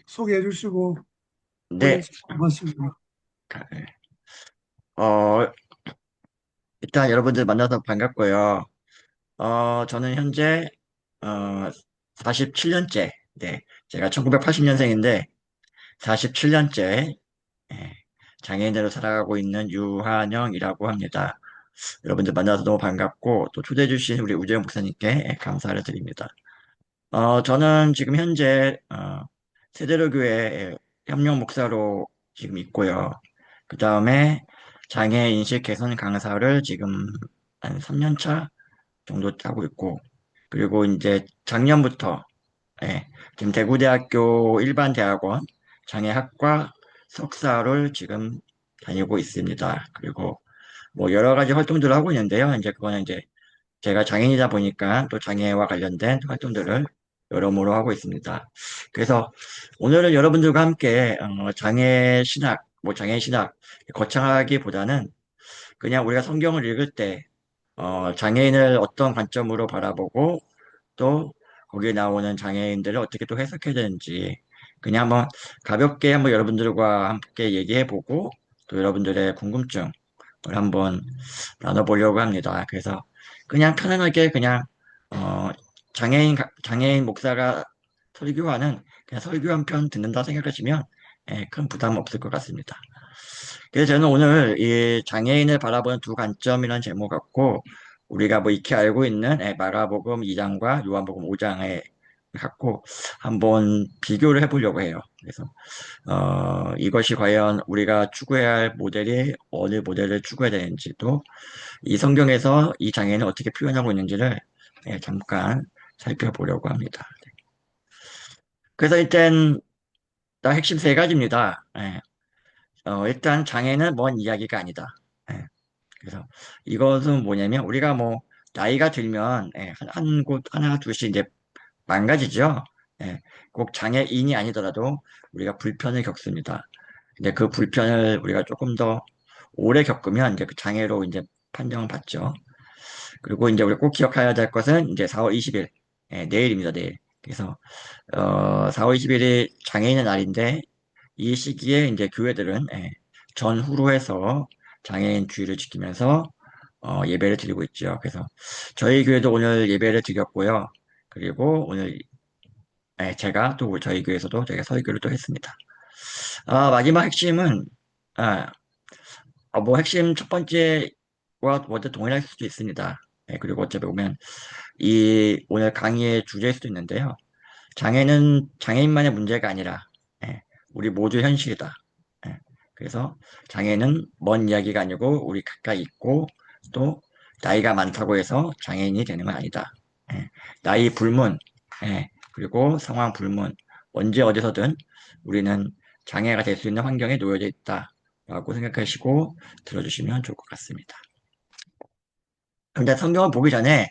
소개해 주시고 네, 보내주시면 고맙습니다. 네. 어, 일단 여러분들 만나서 반갑고요. 저는 현재, 47년째, 네, 제가 1980년생인데, 47년째, 장애인으로 살아가고 있는 유한영이라고 합니다. 여러분들 만나서 너무 반갑고, 또 초대해주신 우리 우재영 목사님께 감사를 드립니다. 저는 지금 현재, 세대로교회 협력 목사로 지금 있고요. 그 다음에 장애 인식 개선 강사를 지금 한 3년 차 정도 하고 있고, 그리고 이제 작년부터, 예, 지금 대구대학교 일반대학원 장애학과 석사를 지금 다니고 있습니다. 그리고 뭐 여러 가지 활동들을 하고 있는데요. 이제 그거는 이제 제가 장애인이다 보니까 또 장애와 관련된 활동들을 여러모로 하고 있습니다. 그래서 오늘은 여러분들과 함께 장애 신학, 뭐 장애 신학 거창하기보다는 그냥 우리가 성경을 읽을 때 장애인을 어떤 관점으로 바라보고 또 거기에 나오는 장애인들을 어떻게 또 해석해야 되는지 그냥 한번 가볍게 한번 여러분들과 함께 얘기해보고 또 여러분들의 궁금증을 한번 나눠보려고 합니다. 그래서 그냥 편안하게 그냥 어, 장애인 목사가 설교하는 그냥 설교 한 편 듣는다 생각하시면 큰 부담 없을 것 같습니다. 그래서 저는 오늘 이 장애인을 바라보는 두 관점이라는 제목 갖고 우리가 뭐 익히 알고 있는 마가복음 2장과 요한복음 5장에 갖고 한번 비교를 해보려고 해요. 그래서 이것이 과연 우리가 추구해야 할 모델이 어느 모델을 추구해야 되는지도 이 성경에서 이 장애인을 어떻게 표현하고 있는지를 잠깐 살펴보려고 합니다. 그래서 일단 딱 핵심 세 가지입니다. 일단 장애는 먼 이야기가 아니다. 예, 그래서 이것은 뭐냐면 우리가 뭐 나이가 들면 한 곳 하나 둘씩 이제 망가지죠. 예, 꼭 장애인이 아니더라도 우리가 불편을 겪습니다. 근데 그 불편을 우리가 조금 더 오래 겪으면 이제 그 장애로 이제 판정을 받죠. 그리고 이제 우리가 꼭 기억해야 될 것은 이제 4월 20일, 내일입니다, 내일. 그래서, 4월 20일이 장애인의 날인데, 이 시기에 이제 교회들은, 전후로 해서 장애인 주의를 지키면서, 예배를 드리고 있죠. 그래서 저희 교회도 오늘 예배를 드렸고요. 그리고 오늘, 제가 또 저희 교회에서도 제가 설교를 또 했습니다. 마지막 핵심은, 아, 뭐 핵심 첫 번째와 먼저 동일할 수도 있습니다. 그리고 어차피 보면 이 오늘 강의의 주제일 수도 있는데요. 장애는 장애인만의 문제가 아니라 우리 모두 현실이다. 예, 그래서 장애는 먼 이야기가 아니고 우리 가까이 있고 또 나이가 많다고 해서 장애인이 되는 건 아니다. 나이 불문 그리고 상황 불문 언제 어디서든 우리는 장애가 될 수 있는 환경에 놓여져 있다라고 생각하시고 들어주시면 좋을 것 같습니다. 근데 성경을 보기 전에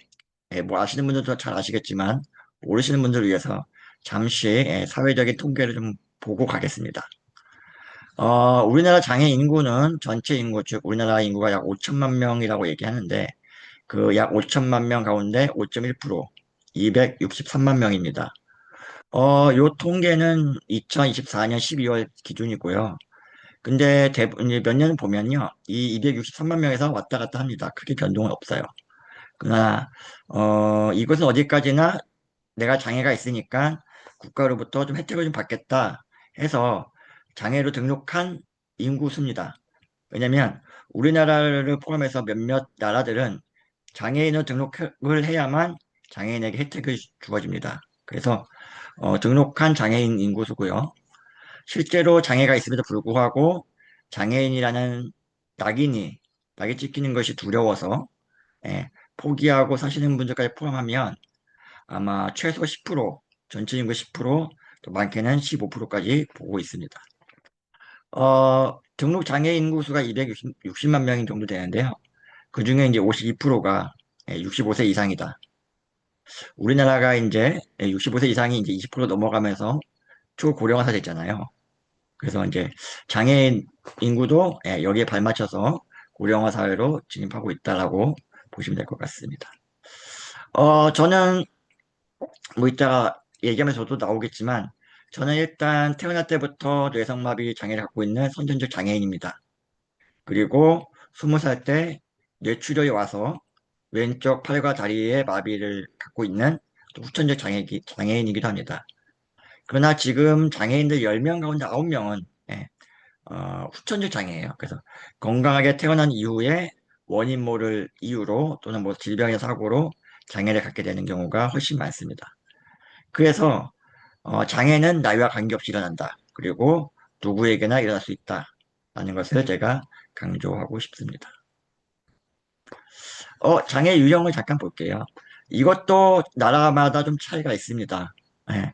뭐 아시는 분들도 잘 아시겠지만 모르시는 분들을 위해서 잠시 사회적인 통계를 좀 보고 가겠습니다. 우리나라 장애 인구는 전체 인구, 즉 우리나라 인구가 약 5천만 명이라고 얘기하는데 그 약 5천만 명 가운데 5.1%, 263만 명입니다. 요 통계는 2024년 12월 기준이고요. 근데 이제 몇 년 보면요. 이 263만 명에서 왔다 갔다 합니다. 크게 변동은 없어요. 그러나 이것은 어디까지나 내가 장애가 있으니까 국가로부터 좀 혜택을 좀 받겠다 해서 장애로 등록한 인구 수입니다. 왜냐하면 우리나라를 포함해서 몇몇 나라들은 장애인을 등록을 해야만 장애인에게 혜택이 주어집니다. 그래서 등록한 장애인 인구 수고요. 실제로 장애가 있음에도 불구하고 장애인이라는 낙인이 낙이 찍히는 것이 두려워서 포기하고 사시는 분들까지 포함하면 아마 최소 10%, 전체 인구 10%, 또 많게는 15%까지 보고 있습니다. 등록 장애 인구 수가 260만 명 정도 되는데요. 그 중에 이제 52%가 65세 이상이다. 우리나라가 이제 65세 이상이 이제 20% 넘어가면서 초고령화 됐잖아요. 그래서 이제 장애인 인구도 여기에 발맞춰서 고령화 사회로 진입하고 있다라고 보시면 될 것 같습니다. 저는 뭐 이따가 얘기하면서 도 나오겠지만 저는 일단 태어날 때부터 뇌성마비 장애를 갖고 있는 선천적 장애인입니다. 그리고 20살 때 뇌출혈이 와서 왼쪽 팔과 다리에 마비를 갖고 있는 또 후천적 장애인이기도 합니다. 그러나 지금 장애인들 10명 가운데 9명은 후천적 장애예요. 그래서 건강하게 태어난 이후에 원인 모를 이유로 또는 뭐 질병의 사고로 장애를 갖게 되는 경우가 훨씬 많습니다. 그래서 장애는 나이와 관계없이 일어난다. 그리고 누구에게나 일어날 수 있다. 라는 것을 제가 강조하고 싶습니다. 장애 유형을 잠깐 볼게요. 이것도 나라마다 좀 차이가 있습니다. 예.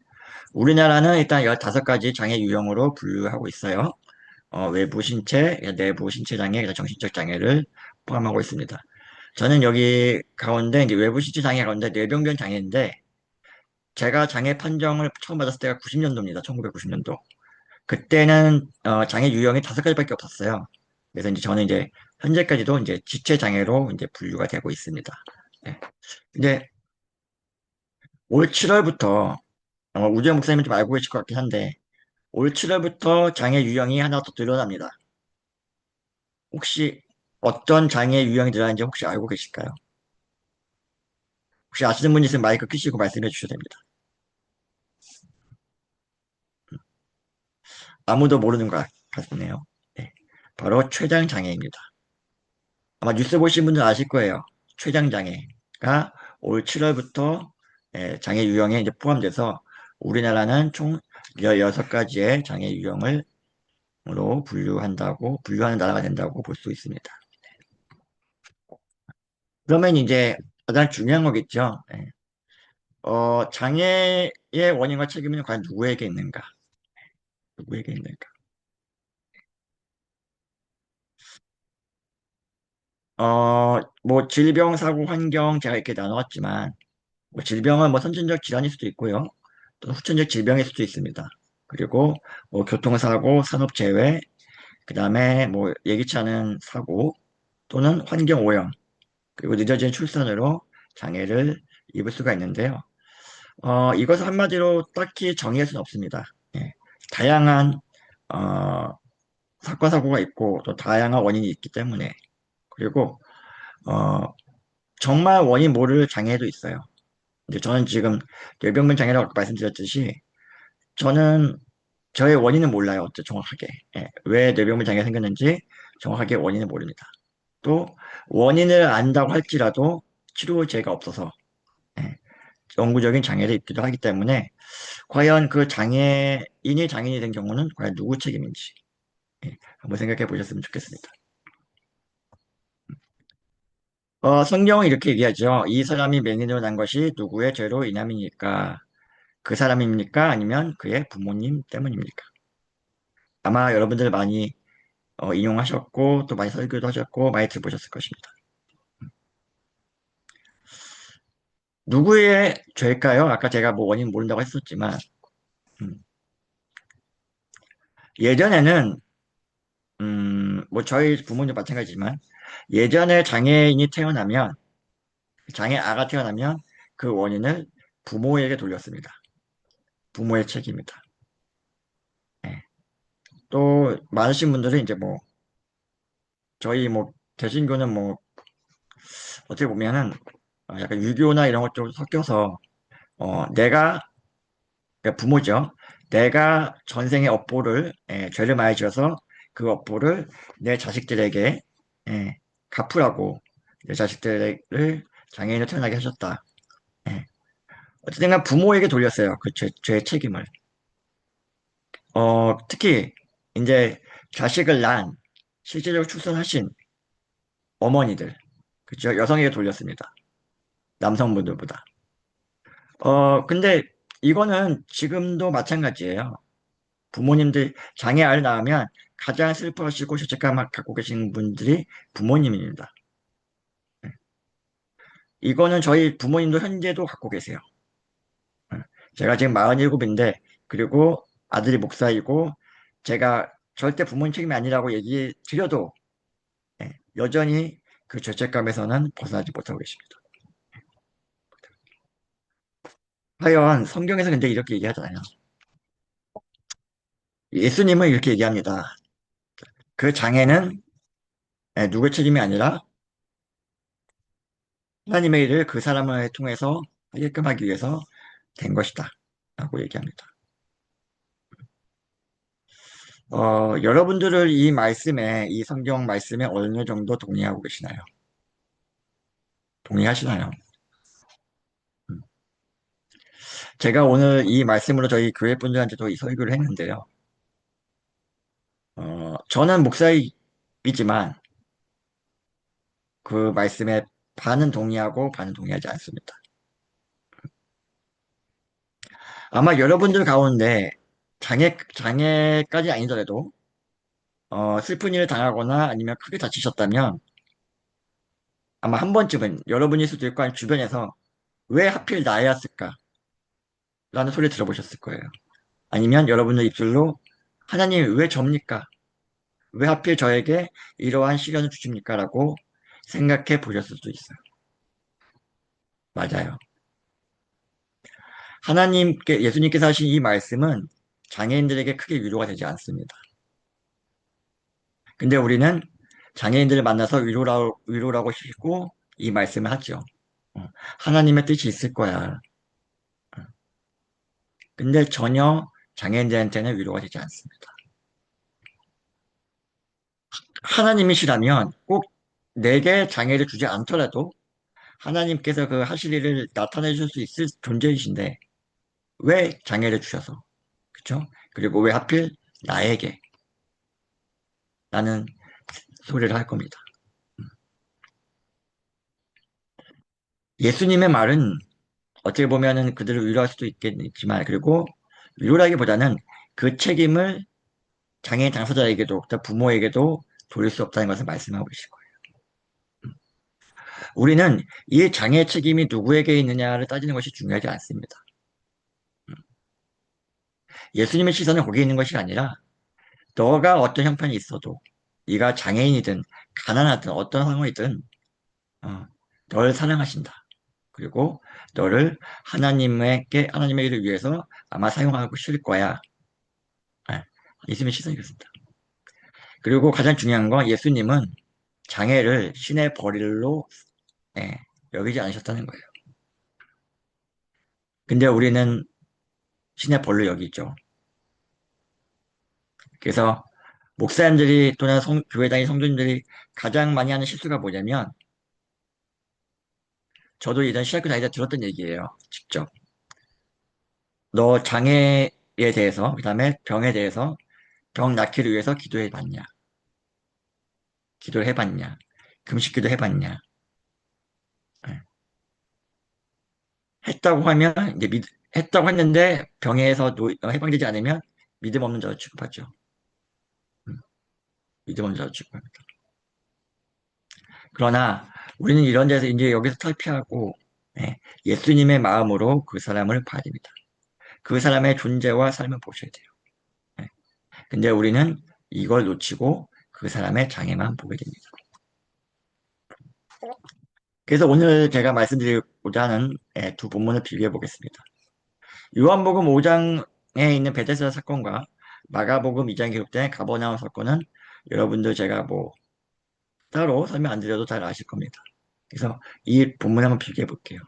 우리나라는 일단 15가지 장애 유형으로 분류하고 있어요. 외부 신체, 내부 신체 장애, 정신적 장애를 포함하고 있습니다. 저는 여기 가운데 이제 외부 신체 장애 가운데 뇌병변 장애인데 제가 장애 판정을 처음 받았을 때가 90년도입니다. 1990년도. 그때는 장애 유형이 5가지밖에 없었어요. 그래서 이제 저는 이제 현재까지도 이제 지체 장애로 이제 분류가 되고 있습니다. 네. 이제 올 7월부터 우재 목사님은 좀 알고 계실 것 같긴 한데 올 7월부터 장애 유형이 하나 더 늘어납니다. 혹시 어떤 장애 유형이 늘어나는지 혹시 알고 계실까요? 혹시 아시는 분 있으면 마이크 끄시고 말씀해 주셔도 됩니다. 아무도 모르는 것 같네요. 네. 바로 췌장 장애입니다. 아마 뉴스 보신 분들 아실 거예요. 췌장 장애가 올 7월부터 장애 유형에 이제 포함돼서 우리나라는 총 16가지의 장애 유형으로 분류하는 나라가 된다고 볼 수 있습니다. 그러면 이제 가장 중요한 거겠죠. 장애의 원인과 책임은 과연 누구에게 있는가? 누구에게 있는가? 뭐 질병, 사고, 환경 제가 이렇게 나눠왔지만 뭐 질병은 뭐 선천적 질환일 수도 있고요. 또 후천적 질병일 수도 있습니다. 그리고 뭐 교통사고, 산업재해, 그 다음에 뭐 예기치 않은 사고 또는 환경오염, 그리고 늦어진 출산으로 장애를 입을 수가 있는데요. 이것을 한마디로 딱히 정의할 수는 없습니다. 예. 다양한 어, 사건 사고가 있고 또 다양한 원인이 있기 때문에 그리고 어, 정말 원인 모를 장애도 있어요. 근데 저는 지금 뇌병변 장애라고 말씀드렸듯이 저는 저의 원인은 몰라요. 어째 정확하게. 예, 왜 뇌병변 장애가 생겼는지 정확하게 원인을 모릅니다. 또 원인을 안다고 할지라도 치료제가 없어서 예, 영구적인 장애를 입기도 하기 때문에 과연 그 장애인이 된 경우는 과연 누구 책임인지 한번 생각해 보셨으면 좋겠습니다. 성경은 이렇게 얘기하죠. 이 사람이 맹인으로 난 것이 누구의 죄로 인함이니까 그 사람입니까? 아니면 그의 부모님 때문입니까? 아마 여러분들 많이 인용하셨고 또 많이 설교도 하셨고 많이 들어보셨을 것입니다. 누구의 죄일까요? 아까 제가 뭐 원인 모른다고 했었지만 음, 예전에는 뭐 저희 부모님 마찬가지지만 예전에 장애아가 태어나면 그 원인을 부모에게 돌렸습니다. 부모의 책임이다. 예. 또 많으신 분들은 이제 뭐 저희 뭐 개신교는 뭐 어떻게 보면은 약간 유교나 이런 것 좀 섞여서 내가 그러니까 부모죠. 내가 전생의 죄를 많이 지어서 그 업보를 내 자식들에게 예, 갚으라고 내 자식들을 장애인을 태어나게 하셨다. 예. 어쨌든 간 부모에게 돌렸어요. 그 죄의 책임을. 특히 이제 자식을 낳은 실제적으로 출산하신 어머니들, 그죠? 여성에게 돌렸습니다. 남성분들보다. 근데 이거는 지금도 마찬가지예요. 부모님들 장애아를 낳으면 가장 슬퍼하시고 죄책감 갖고 계신 분들이 부모님입니다. 이거는 저희 부모님도 현재도 갖고 계세요. 제가 지금 47인데 그리고 아들이 목사이고 제가 절대 부모님 책임이 아니라고 얘기 드려도 여전히 그 죄책감에서는 벗어나지 못하고 계십니다. 과연 성경에서 근데 이렇게 얘기하잖아요. 예수님은 이렇게 얘기합니다. 그 장애는 누구의 책임이 아니라 하나님의 일을 그 사람을 통해서 하게끔 하기 위해서 된 것이다. 라고 얘기합니다. 여러분들을 이 말씀에, 이 성경 말씀에 어느 정도 동의하고 계시나요? 동의하시나요? 음. 제가 오늘 이 말씀으로 저희 교회 분들한테도 이 설교를 했는데요. 저는 목사이지만 그 말씀에 반은 동의하고 반은 동의하지 않습니다. 아마 여러분들 가운데 장애까지 아니더라도 슬픈 일을 당하거나 아니면 크게 다치셨다면 아마 한 번쯤은 여러분일 수도 있고 아니면 주변에서 왜 하필 나였을까? 라는 소리 들어보셨을 거예요. 아니면 여러분의 입술로 하나님 왜 접니까? 왜 하필 저에게 이러한 시련을 주십니까? 라고 생각해 보셨을 수도 있어요. 맞아요. 예수님께서 하신 이 말씀은 장애인들에게 크게 위로가 되지 않습니다. 근데 우리는 장애인들을 만나서 위로라고 싶고 이 말씀을 하죠. 어, 하나님의 뜻이 있을 거야. 근데 전혀 장애인들한테는 위로가 되지 않습니다. 하나님이시라면 꼭 내게 장애를 주지 않더라도 하나님께서 그 하실 일을 나타내 줄 수 있을 존재이신데 왜 장애를 주셔서 그쵸? 그리고 왜 하필 나에게 라는 소리를 할 겁니다. 예수님의 말은 어떻게 보면은 그들을 위로할 수도 있겠지만 그리고 위로라기보다는 그 책임을 장애인 당사자에게도 또 부모에게도 돌릴 수 없다는 것을 말씀하고 계실 거예요. 우리는 이 장애 책임이 누구에게 있느냐를 따지는 것이 중요하지 않습니다. 예수님의 시선은 거기에 있는 것이 아니라 너가 어떤 형편이 있어도 네가 장애인이든 가난하든 어떤 상황이든 어, 널 사랑하신다. 그리고 너를 하나님의 일을 위해서 아마 사용하고 싶을 거야. 예, 예수님의 시선이 그렇습니다. 그리고 가장 중요한 건 예수님은 장애를 신의 벌일로 예, 여기지 않으셨다는 거예요. 근데 우리는 신의 벌로 여기죠. 그래서 목사님들이 또는 교회 다니 성도님들이 가장 많이 하는 실수가 뭐냐면 저도 예전 신학교 다닐 때 들었던 얘기예요. 직접. 너 장애에 대해서, 그다음에 병에 대해서 병 낫기를 위해서 기도해 봤냐? 기도를 해봤냐? 금식기도 해봤냐? 예. 했다고 하면 했다고 했는데 병에서 해방되지 않으면 믿음 없는 자로 취급하죠. 음, 믿음 없는 자로 취급합니다. 그러나 우리는 이런 데서 이제 여기서 탈피하고 예, 예수님의 마음으로 그 사람을 봐야 됩니다. 그 사람의 존재와 삶을 보셔야 돼요. 예. 근데 우리는 이걸 놓치고 그 사람의 장애만 보게 됩니다. 그래서 오늘 제가 말씀드리고자 하는 두 본문을 비교해 보겠습니다. 요한복음 5장에 있는 베데스다 사건과 마가복음 2장에 기록된 가버나움 사건은 여러분들 제가 뭐 따로 설명 안 드려도 잘 아실 겁니다. 그래서 이 본문 한번 비교해 볼게요.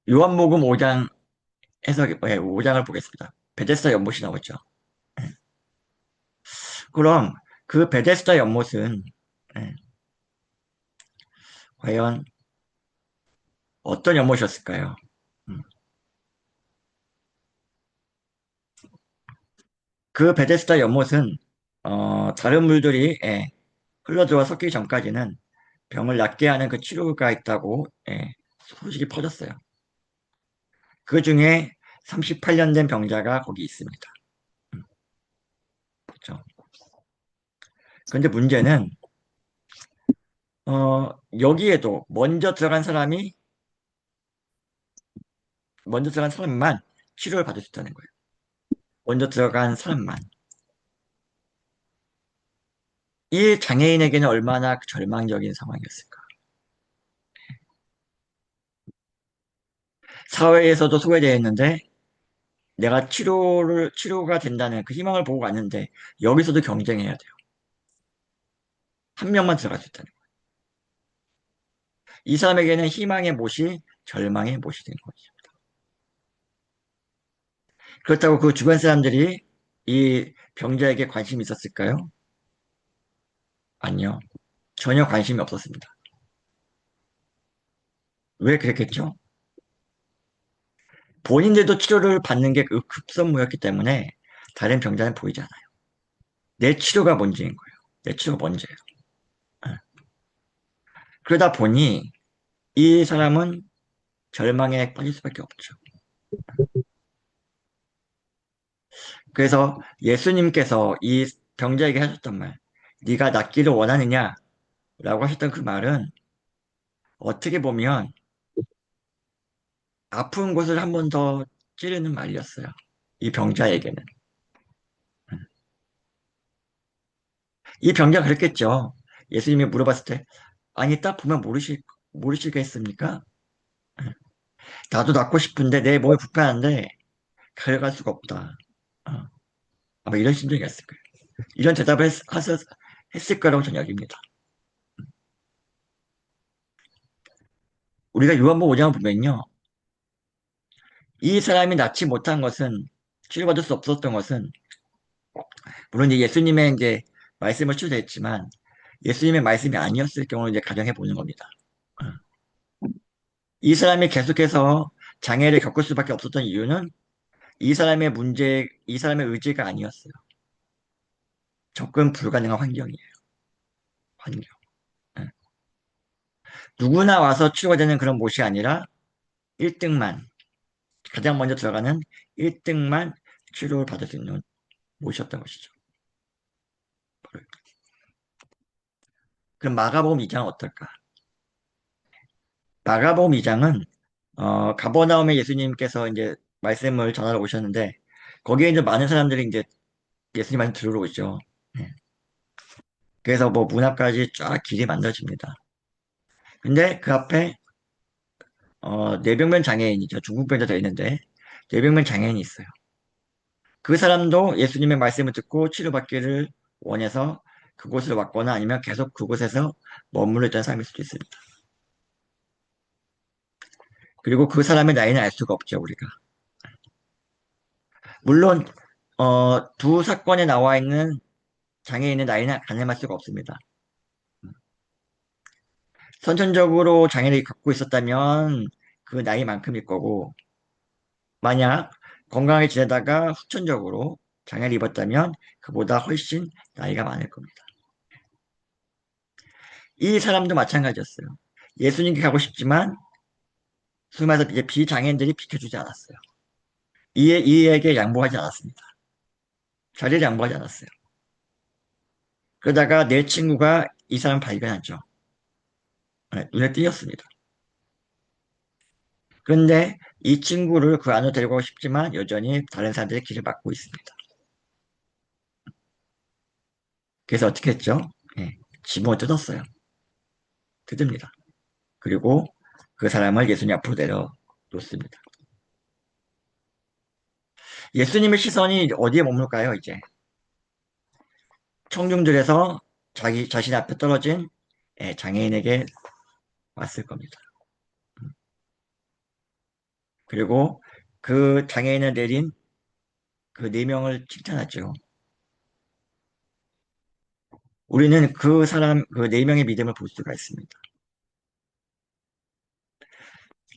요한복음 5장 해석, 5장을 보겠습니다. 베데스다 연못이 나오죠. 그럼 그 베데스다 연못은 예, 과연 어떤 연못이었을까요? 음. 그 베데스다 연못은 다른 물들이 흘러들어와 섞이기 전까지는 병을 낫게 하는 그 치료가 있다고 소식이 퍼졌어요. 그 중에 38년 된 병자가 거기 있습니다. 그렇죠. 그런데 문제는 여기에도 먼저 들어간 사람만 치료를 받을 수 있다는 거예요. 먼저 들어간 사람만. 이 장애인에게는 얼마나 절망적인 상황이었을까. 사회에서도 소외되어 있는데 내가 치료가 된다는 그 희망을 보고 갔는데, 여기서도 경쟁해야 돼요. 한 명만 들어갈 수 있다는 거예요. 이 사람에게는 희망의 못이 절망의 못이 된 거죠. 그렇다고 그 주변 사람들이 이 병자에게 관심이 있었을까요? 아니요. 전혀 관심이 없었습니다. 왜 그랬겠죠? 본인들도 치료를 받는 게 그 급선무였기 때문에 다른 병자는 보이지 않아요. 내 치료가 문제인 거예요. 내 치료가 먼저예요. 예. 그러다 보니 이 사람은 절망에 빠질 수밖에 없죠. 그래서 예수님께서 이 병자에게 하셨던 말, 네가 낫기를 원하느냐? 라고 하셨던 그 말은 어떻게 보면 아픈 곳을 한 번 더 찌르는 말이었어요. 이 병자에게는. 이 병자가 그랬겠죠. 예수님이 물어봤을 때, 아니, 딱 보면 모르시겠습니까? 나도 낫고 싶은데 내 몸이 불편한데 가려갈 수가 없다. 어, 아마 이런 심정이었을 거예요. 이런 대답을 했을 거라고 저는 여깁니다. 우리가 요한복음 5장을 보면요. 이 사람이 낫지 못한 것은, 치료받을 수 없었던 것은, 물론 이제 예수님의 이제 말씀을 추구했지만, 예수님의 말씀이 아니었을 경우를 이제 가정해 보는 겁니다. 어. 이 사람이 계속해서 장애를 겪을 수밖에 없었던 이유는 이 사람의 의지가 아니었어요. 접근 불가능한 환경이에요. 환경. 예. 누구나 와서 치료가 되는 그런 못이 아니라 1등만, 가장 먼저 들어가는 1등만 치료를 받을 수 있는 못이었던 것이죠. 그럼 마가복음 2장은 어떨까? 마가복음 2장은 가버나움에 예수님께서 이제 말씀을 전하러 오셨는데 거기에 이제 많은 사람들이 이제 예수님 말씀 들으러 오죠. 네. 그래서 뭐 문 앞까지 쫙 길이 만들어집니다. 근데 그 앞에 뇌병면 장애인이죠. 중풍병자 되어 있는데 뇌병면 장애인이 있어요. 그 사람도 예수님의 말씀을 듣고 치료받기를 원해서 그곳을 왔거나 아니면 계속 그곳에서 머물러 있던 사람일 수도 있습니다. 그리고 그 사람의 나이는 알 수가 없죠, 우리가. 물론 두 사건에 나와 있는 장애인의 나이는 가늠할 수가 없습니다. 선천적으로 장애를 갖고 있었다면 그 나이만큼일 거고, 만약 건강하게 지내다가 후천적으로 장애를 입었다면 그보다 훨씬 나이가 많을 겁니다. 이 사람도 마찬가지였어요. 예수님께 가고 싶지만 소위 말해서 이제 비장애인들이 비켜주지 않았어요. 이에게 양보하지 않았습니다. 자리를 양보하지 않았어요. 그러다가 내 친구가 이 사람 발견하죠. 네, 눈에 띄었습니다. 그런데 이 친구를 그 안으로 데리고 싶지만 여전히 다른 사람들의 길을 막고 있습니다. 그래서 어떻게 했죠? 예, 지붕을 뜯었어요. 뜯습니다. 그리고 그 사람을 예수님 앞으로 내려놓습니다. 예수님의 시선이 어디에 머물까요, 이제? 청중들에서 자신 앞에 떨어진 장애인에게 왔을 겁니다. 그리고 그 장애인을 내린 그 네 명을 칭찬하죠. 우리는 그 사람, 그 네 명의 믿음을 볼 수가 있습니다.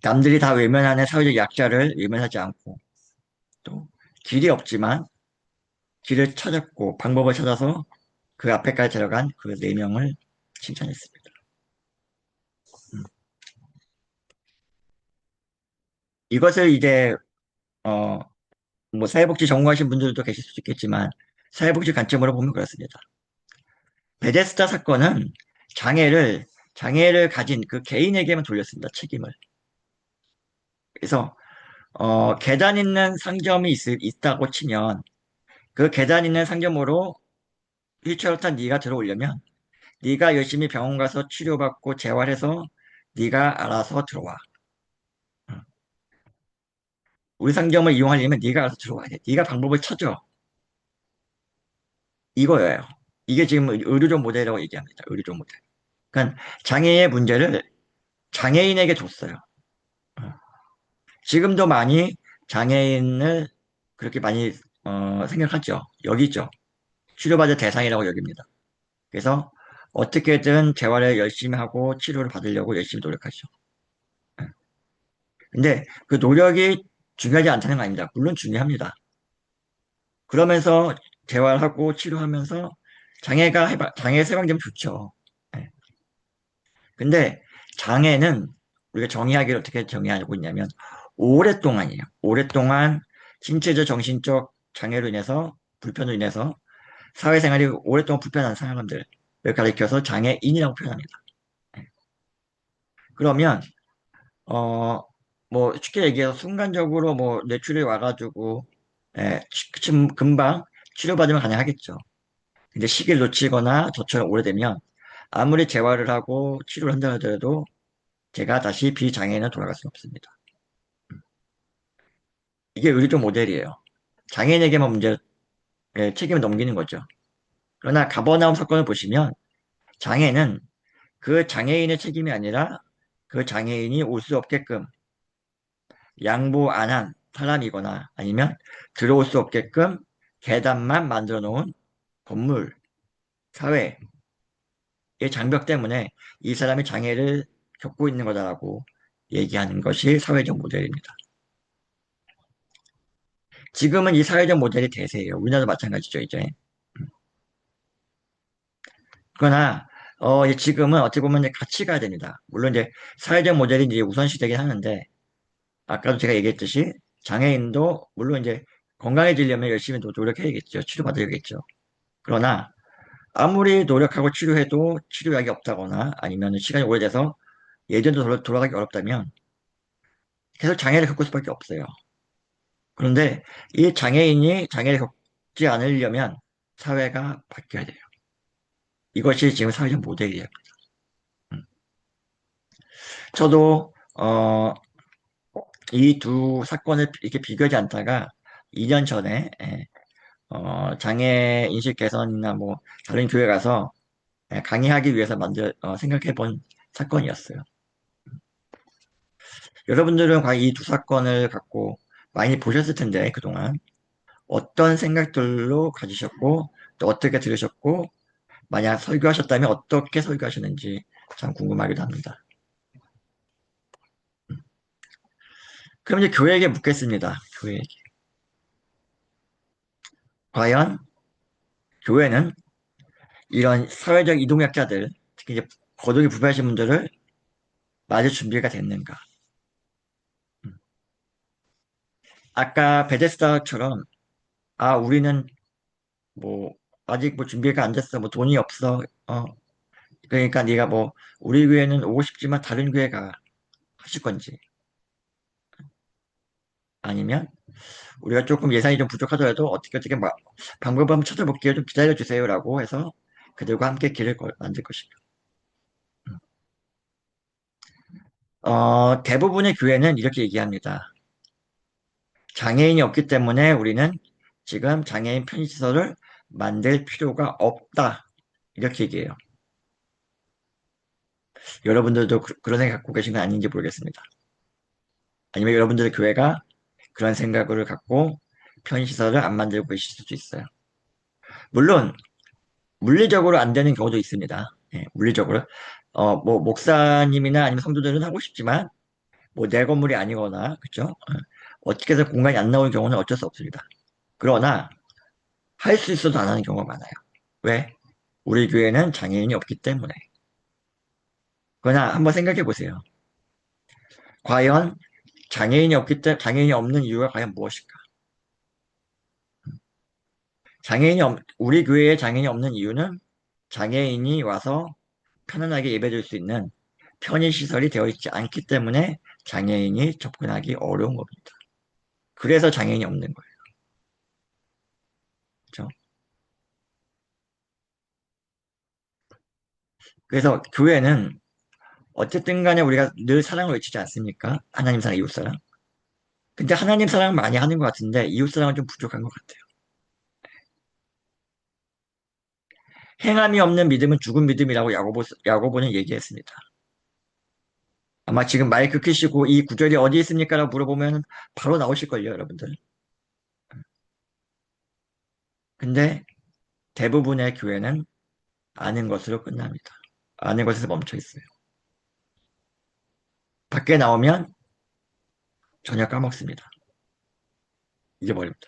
남들이 다 외면하는 사회적 약자를 외면하지 않고 또 길이 없지만 길을 찾았고 방법을 찾아서 그 앞에까지 데려간 그 네 명을 칭찬했습니다. 음. 이것을 이제 어, 뭐 사회복지 전공하신 분들도 계실 수 있겠지만 사회복지 관점으로 보면 그렇습니다. 베데스다 사건은 장애를 가진 그 개인에게만 돌렸습니다. 책임을. 그래서 계단 있는 상점이 있다고 치면 그 계단 있는 상점으로 휠체어를 탄 네가 들어오려면 네가 열심히 병원 가서 치료받고 재활해서 네가 알아서 들어와. 어. 우리 상점을 이용하려면 네가 알아서 들어와야 돼. 네가 방법을 찾아. 이거예요. 이게 지금 의료적 모델이라고 얘기합니다. 의료적 모델. 그러니까 장애의 문제를 장애인에게 줬어요. 어. 지금도 많이 장애인을 그렇게 많이 생각하죠. 여기죠. 치료받을 대상이라고 여깁니다. 그래서 어떻게든 재활을 열심히 하고 치료를 받으려고 열심히 노력하죠. 예. 근데 그 노력이 중요하지 않다는 거 아닙니다. 물론 중요합니다. 그러면서 재활하고 치료하면서 장애 예방되면 좋죠. 예. 근데 장애는 우리가 정의하기를 어떻게 정의하고 있냐면 오랫동안이에요. 오랫동안 신체적, 정신적 장애로 인해서 불편으로 인해서 사회생활이 오랫동안 불편한 사람들을 가리켜서 장애인이라고 표현합니다. 예. 그러면 어 뭐 쉽게 얘기해서 순간적으로 뭐 뇌출이 와가지고 금방 치료받으면 가능하겠죠. 근데 시기를 놓치거나 저처럼 오래되면 아무리 재활을 하고 치료를 한다 하더라도 제가 다시 비장애인으로 돌아갈 수 없습니다. 이게 의료적 모델이에요. 장애인에게만 책임을 넘기는 거죠. 그러나 가버나움 사건을 보시면 장애는 그 장애인의 책임이 아니라 그 장애인이 올 수 없게끔 양보 안 한 사람이거나 아니면 들어올 수 없게끔 계단만 만들어 놓은 건물, 사회의 장벽 때문에 이 사람이 장애를 겪고 있는 거다라고 얘기하는 것이 사회적 모델입니다. 지금은 이 사회적 모델이 대세예요. 우리나라도 마찬가지죠, 이제. 그러나 이제 지금은 어떻게 보면 이제 같이 가야 됩니다. 물론 이제 사회적 모델이 이제 우선시되긴 하는데 아까도 제가 얘기했듯이 장애인도 물론 이제 건강해지려면 열심히 노력해야겠죠. 치료받아야겠죠. 그러나 아무리 노력하고 치료해도 치료약이 없다거나 아니면 시간이 오래돼서 예전으로 돌아가기 어렵다면 계속 장애를 겪을 수밖에 없어요. 그런데 이 장애인이 장애를 겪지 않으려면 사회가 바뀌어야 돼요. 이것이 지금 사회적 모델이에요. 음. 저도 이 두 사건을 이렇게 비교하지 않다가 2년 전에 장애 인식 개선이나 뭐 다른 교회 가서 강의하기 위해서 생각해 본 사건이었어요. 여러분들은 과연 이 두 사건을 갖고 많이 보셨을 텐데 그동안 어떤 생각들로 가지셨고 또 어떻게 들으셨고 만약 설교하셨다면 어떻게 설교하셨는지 참 궁금하기도 합니다. 그럼 이제 교회에게 묻겠습니다. 교회에게. 과연 교회는 이런 사회적 이동약자들, 특히 이제 거동이 불편하신 분들을 맞을 준비가 됐는가? 음. 아까 베데스다처럼 우리는 뭐 아직 뭐 준비가 안 됐어, 뭐 돈이 없어, 그러니까 네가 뭐 우리 교회는 오고 싶지만 다른 교회가 하실 건지 아니면 우리가 조금 예산이 좀 부족하더라도 어떻게 방법을 한번 찾아볼게요. 좀 기다려 주세요라고 해서 그들과 함께 만들 것인가? 대부분의 교회는 이렇게 얘기합니다. 장애인이 없기 때문에 우리는 지금 장애인 편의시설을 만들 필요가 없다. 이렇게 얘기해요. 여러분들도 런 생각 갖고 계신 건 아닌지 모르겠습니다. 아니면 여러분들의 교회가 그런 생각을 갖고 편의시설을 안 만들고 계실 수도 있어요. 물론 물리적으로 안 되는 경우도 있습니다. 예, 물리적으로. 뭐 목사님이나 아니면 성도들은 하고 싶지만 뭐 내 건물이 아니거나 그죠? 어떻게 해서 공간이 안 나오는 경우는 어쩔 수 없습니다. 그러나 할 수 있어도 안 하는 경우가 많아요. 왜? 우리 교회는 장애인이 없기 때문에. 그러나 한번 생각해 보세요. 과연 장애인이 없는 이유가 과연 무엇일까? 우리 교회에 장애인이 없는 이유는 장애인이 와서 편안하게 예배드릴 수 있는 편의시설이 되어 있지 않기 때문에 장애인이 접근하기 어려운 겁니다. 그래서 장애인이 없는 거예요. 그렇죠? 그래서 교회는 어쨌든 간에 우리가 늘 사랑을 외치지 않습니까? 하나님 사랑, 이웃 사랑. 근데 하나님 사랑 많이 하는 것 같은데 이웃 사랑은 좀 부족한 것 같아요. 행함이 없는 믿음은 죽은 믿음이라고 야고보는 얘기했습니다. 아마 지금 마이크 켜시고 이 구절이 어디 있습니까? 라고 물어보면 바로 나오실걸요, 여러분들. 근데 대부분의 교회는 아는 것으로 끝납니다. 아는 것에서 멈춰 있어요. 밖에 나오면 전혀 까먹습니다. 잊어버립니다.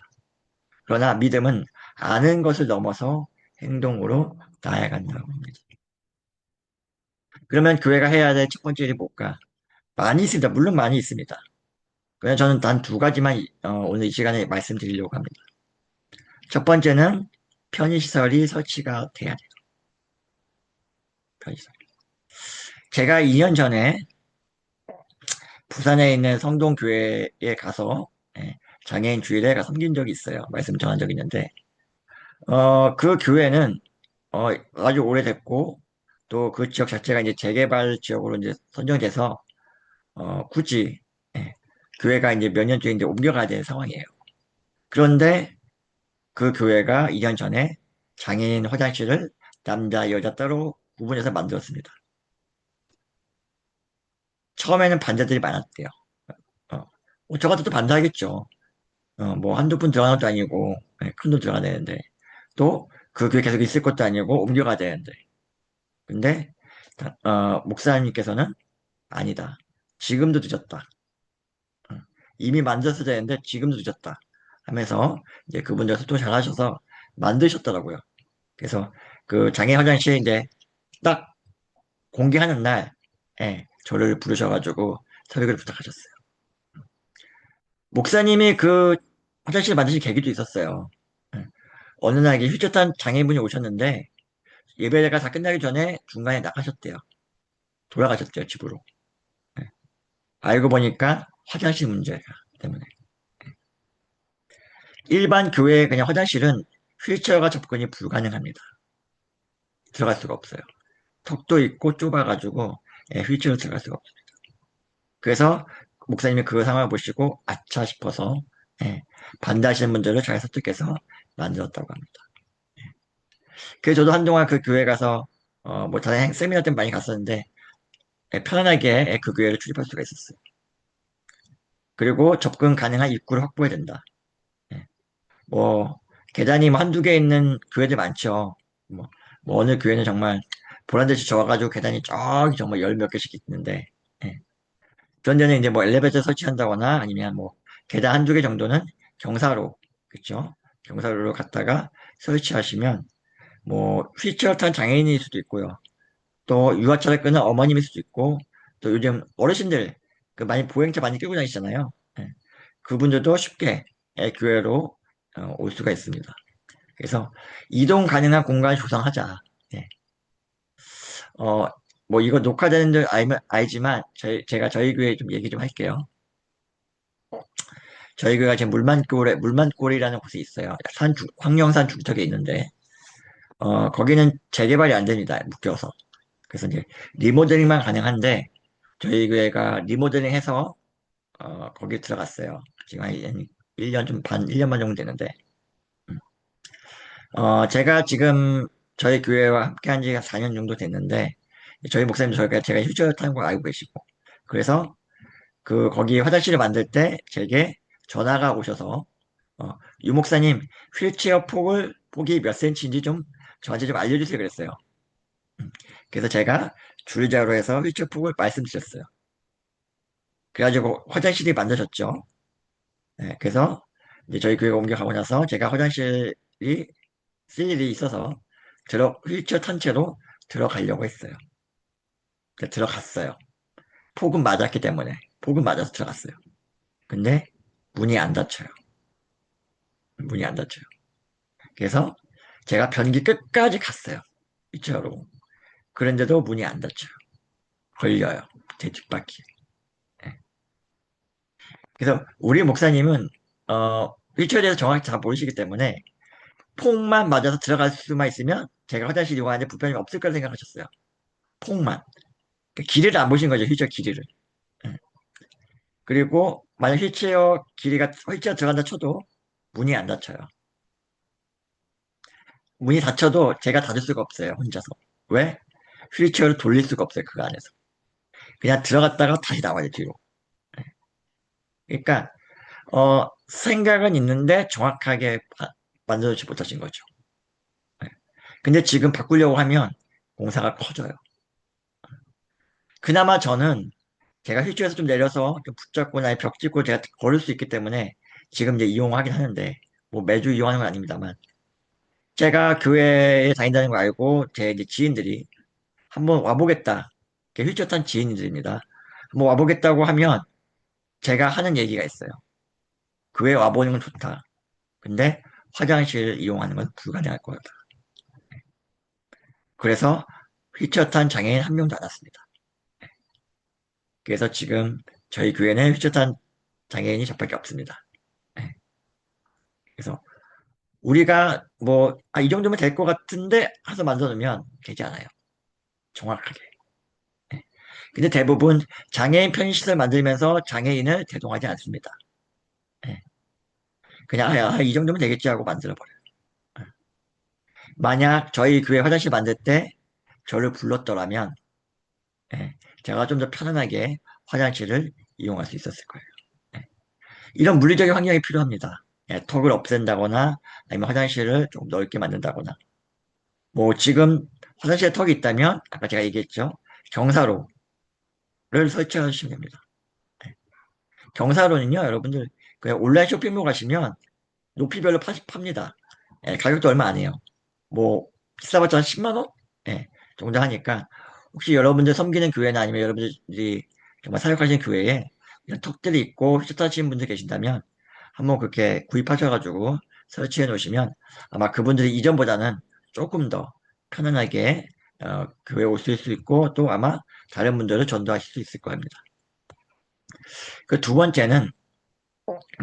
그러나 믿음은 아는 것을 넘어서 행동으로 나아간다고 합니다. 그러면 교회가 해야 될 첫 번째 일이 뭘까? 많이 있습니다. 물론 많이 있습니다. 그냥 저는 단 두 가지만 오늘 이 시간에 말씀드리려고 합니다. 첫 번째는 편의시설이 설치가 돼야 돼요. 편의시설. 제가 2년 전에 부산에 있는 성동교회에 가서 장애인 주일에 가 섬긴 적이 있어요. 말씀 전한 적이 있는데 그 교회는 아주 오래됐고 또 그 지역 자체가 이제 재개발 지역으로 이제 선정돼서 굳이 예, 교회가 이제 몇 년 뒤에 이제 옮겨가야 되는 상황이에요. 그런데 그 교회가 2년 전에 장애인 화장실을 남자, 여자 따로 구분해서 만들었습니다. 처음에는 반대들이 많았대요. 저 같아도 반대하겠죠. 뭐 한두 푼 들어가는 것도 아니고 큰돈 들어가야 되는데 또 그 교회 계속 있을 것도 아니고 옮겨가야 되는데 근데 목사님께서는 아니다. 지금도 늦었다. 어, 이미 만들었어야 되는데 지금도 늦었다. 하면서 이제 그분들 소통 잘 하셔서 만드셨더라고요. 그래서 그 장애 화장실 이제 딱 공개하는 날 저를 부르셔가지고 설교를 부탁하셨어요. 목사님이 그 화장실 만드신 계기도 있었어요. 예. 어느 날 이게 휘젓한 장애인분이 오셨는데 예배가 다 끝나기 전에 중간에 나가셨대요. 돌아가셨대요, 집으로. 예. 알고 보니까 화장실 문제 때문에. 일반 교회의 그냥 화장실은 휠체어가 접근이 불가능합니다. 들어갈 수가 없어요. 턱도 있고 좁아가지고 휠체어로 들어갈 수가 없어요. 그래서 목사님이 그 상황을 보시고 아차 싶어서 예, 반대하시는 분들을 잘 설득해서 만들었다고 합니다. 그래서 저도 한동안 그 교회 가서 뭐 다른 세미나 때 많이 갔었는데 편안하게 그 교회를 출입할 수가 있었어요. 그리고 접근 가능한 입구를 확보해야 된다. 예. 뭐 계단이 뭐 한두 개 있는 교회들 많죠. 뭐, 뭐 어느 교회는 정말 보란 듯이 저어가지고 계단이 저기 정말 열 몇 개씩 있는데 예. 그런 데는 이제 뭐 엘리베이터 설치한다거나 아니면 뭐 계단 한두 개 정도는 경사로 그렇죠? 경사로로 갔다가 설치하시면 뭐 휠체어 탄 장애인일 수도 있고요. 또 유아차를 끄는 어머님일 수도 있고 또 요즘 어르신들 그 많이 보행차 많이 끌고 다니시잖아요. 예. 그분들도 쉽게 교회로 올 수가 있습니다. 그래서 이동 가능한 공간을 조성하자. 예. 어, 뭐 이거 녹화되는 줄 알지만 제가 저희 교회 좀 얘기 좀 할게요. 저희 교회가 지금 물만골이라는 곳이 있어요. 황령산 중턱에 있는데 거기는 재개발이 안 됩니다. 묶여서. 그래서 이제 리모델링만 가능한데 저희 교회가 리모델링해서 거기 들어갔어요. 지금 한 1년 좀 반, 1년 반 정도 되는데 제가 지금 저희 교회와 함께 한 지가 4년 정도 됐는데 저희 목사님도 저희가 제가 휴직을 거 알고 계시고 그래서 그 거기 화장실을 만들 때 제게 전화가 오셔서 유 목사님 휠체어 폭이 몇 센치인지 좀 저한테 좀 알려주세요 그랬어요. 그래서 제가 줄자로 해서 휠체어 폭을 말씀드렸어요. 그래가지고 화장실이 만들어졌죠. 네, 그래서 이제 저희 교회가 옮겨가고 나서 제가 화장실이 쓸 일이 있어서 휠체어 탄 채로 들어가려고 했어요. 들어갔어요. 폭은 맞았기 때문에 폭은 맞아서 들어갔어요. 근데 문이 안 닫혀요. 문이 안 닫혀요. 그래서 제가 변기 끝까지 갔어요. 휠체어로. 그런데도 문이 안 닫혀요. 걸려요. 제 뒷바퀴. 예. 그래서 우리 목사님은 휠체어에 대해서 정확히 잘 모르시기 때문에 폭만 맞아서 들어갈 수만 있으면 제가 화장실 이용하는데 불편이 없을 거라 생각하셨어요. 폭만. 그러니까 길이를 안 보신 거죠. 휠체어 길이를. 예. 그리고 만약 휠체어 들어간다 쳐도 문이 안 닫혀요. 문이 닫혀도 제가 닫을 수가 없어요, 혼자서. 왜? 휠체어를 돌릴 수가 없어요, 그 안에서. 그냥 들어갔다가 다시 나와요, 뒤로. 그러니까, 생각은 있는데 정확하게 만들어주지 못하신 거죠. 네. 근데 지금 바꾸려고 하면 공사가 커져요. 그나마 저는 제가 휠체어에서 좀 내려서 좀 붙잡거나 벽 짚고 제가 걸을 수 있기 때문에 지금 이제 이용하긴 하는데, 뭐 매주 이용하는 건 아닙니다만, 제가 교회에 다닌다는 거 알고 제 이제 지인들이 한번 와보겠다. 휠체어 탄 지인들입니다. 한번 와보겠다고 하면 제가 하는 얘기가 있어요. 교회 와보는 건 좋다. 근데 화장실 이용하는 건 불가능할 거다. 그래서 휠체어 탄 장애인 한 명도 안 왔습니다. 그래서 지금 저희 교회는 휠체어 탄 장애인이 저밖에 없습니다. 네. 그래서 우리가 뭐, 이 정도면 될 것 같은데 해서 만들어놓으면 되지 않아요. 정확하게. 네. 근데 대부분 장애인 편의시설 만들면서 장애인을 대동하지 않습니다. 네. 그냥, 이 정도면 되겠지 하고 만들어버려요. 네. 만약 저희 교회 화장실 만들 때 저를 불렀더라면, 예, 제가 좀 더 편안하게 화장실을 이용할 수 있었을 거예요. 예. 이런 물리적인 환경이 필요합니다. 예, 턱을 없앤다거나 아니면 화장실을 좀 넓게 만든다거나. 뭐 지금 화장실에 턱이 있다면 아까 제가 얘기했죠. 경사로를 설치하시면 됩니다. 예. 경사로는요, 여러분들 그냥 온라인 쇼핑몰 가시면 높이별로 팝니다. 예, 가격도 얼마 안 해요. 뭐 비싸봤자 한 10만 원? 예, 정도 하니까 혹시 여러분들 섬기는 교회나 아니면 여러분들이 정말 사역하시는 교회에 이런 턱들이 있고 휘젓하시는 분들 계신다면 한번 그렇게 구입하셔가지고 설치해 놓으시면 아마 그분들이 이전보다는 조금 더 편안하게 교회에 오실 수 있고 또 아마 다른 분들을 전도하실 수 있을 겁니다. 그 두 번째는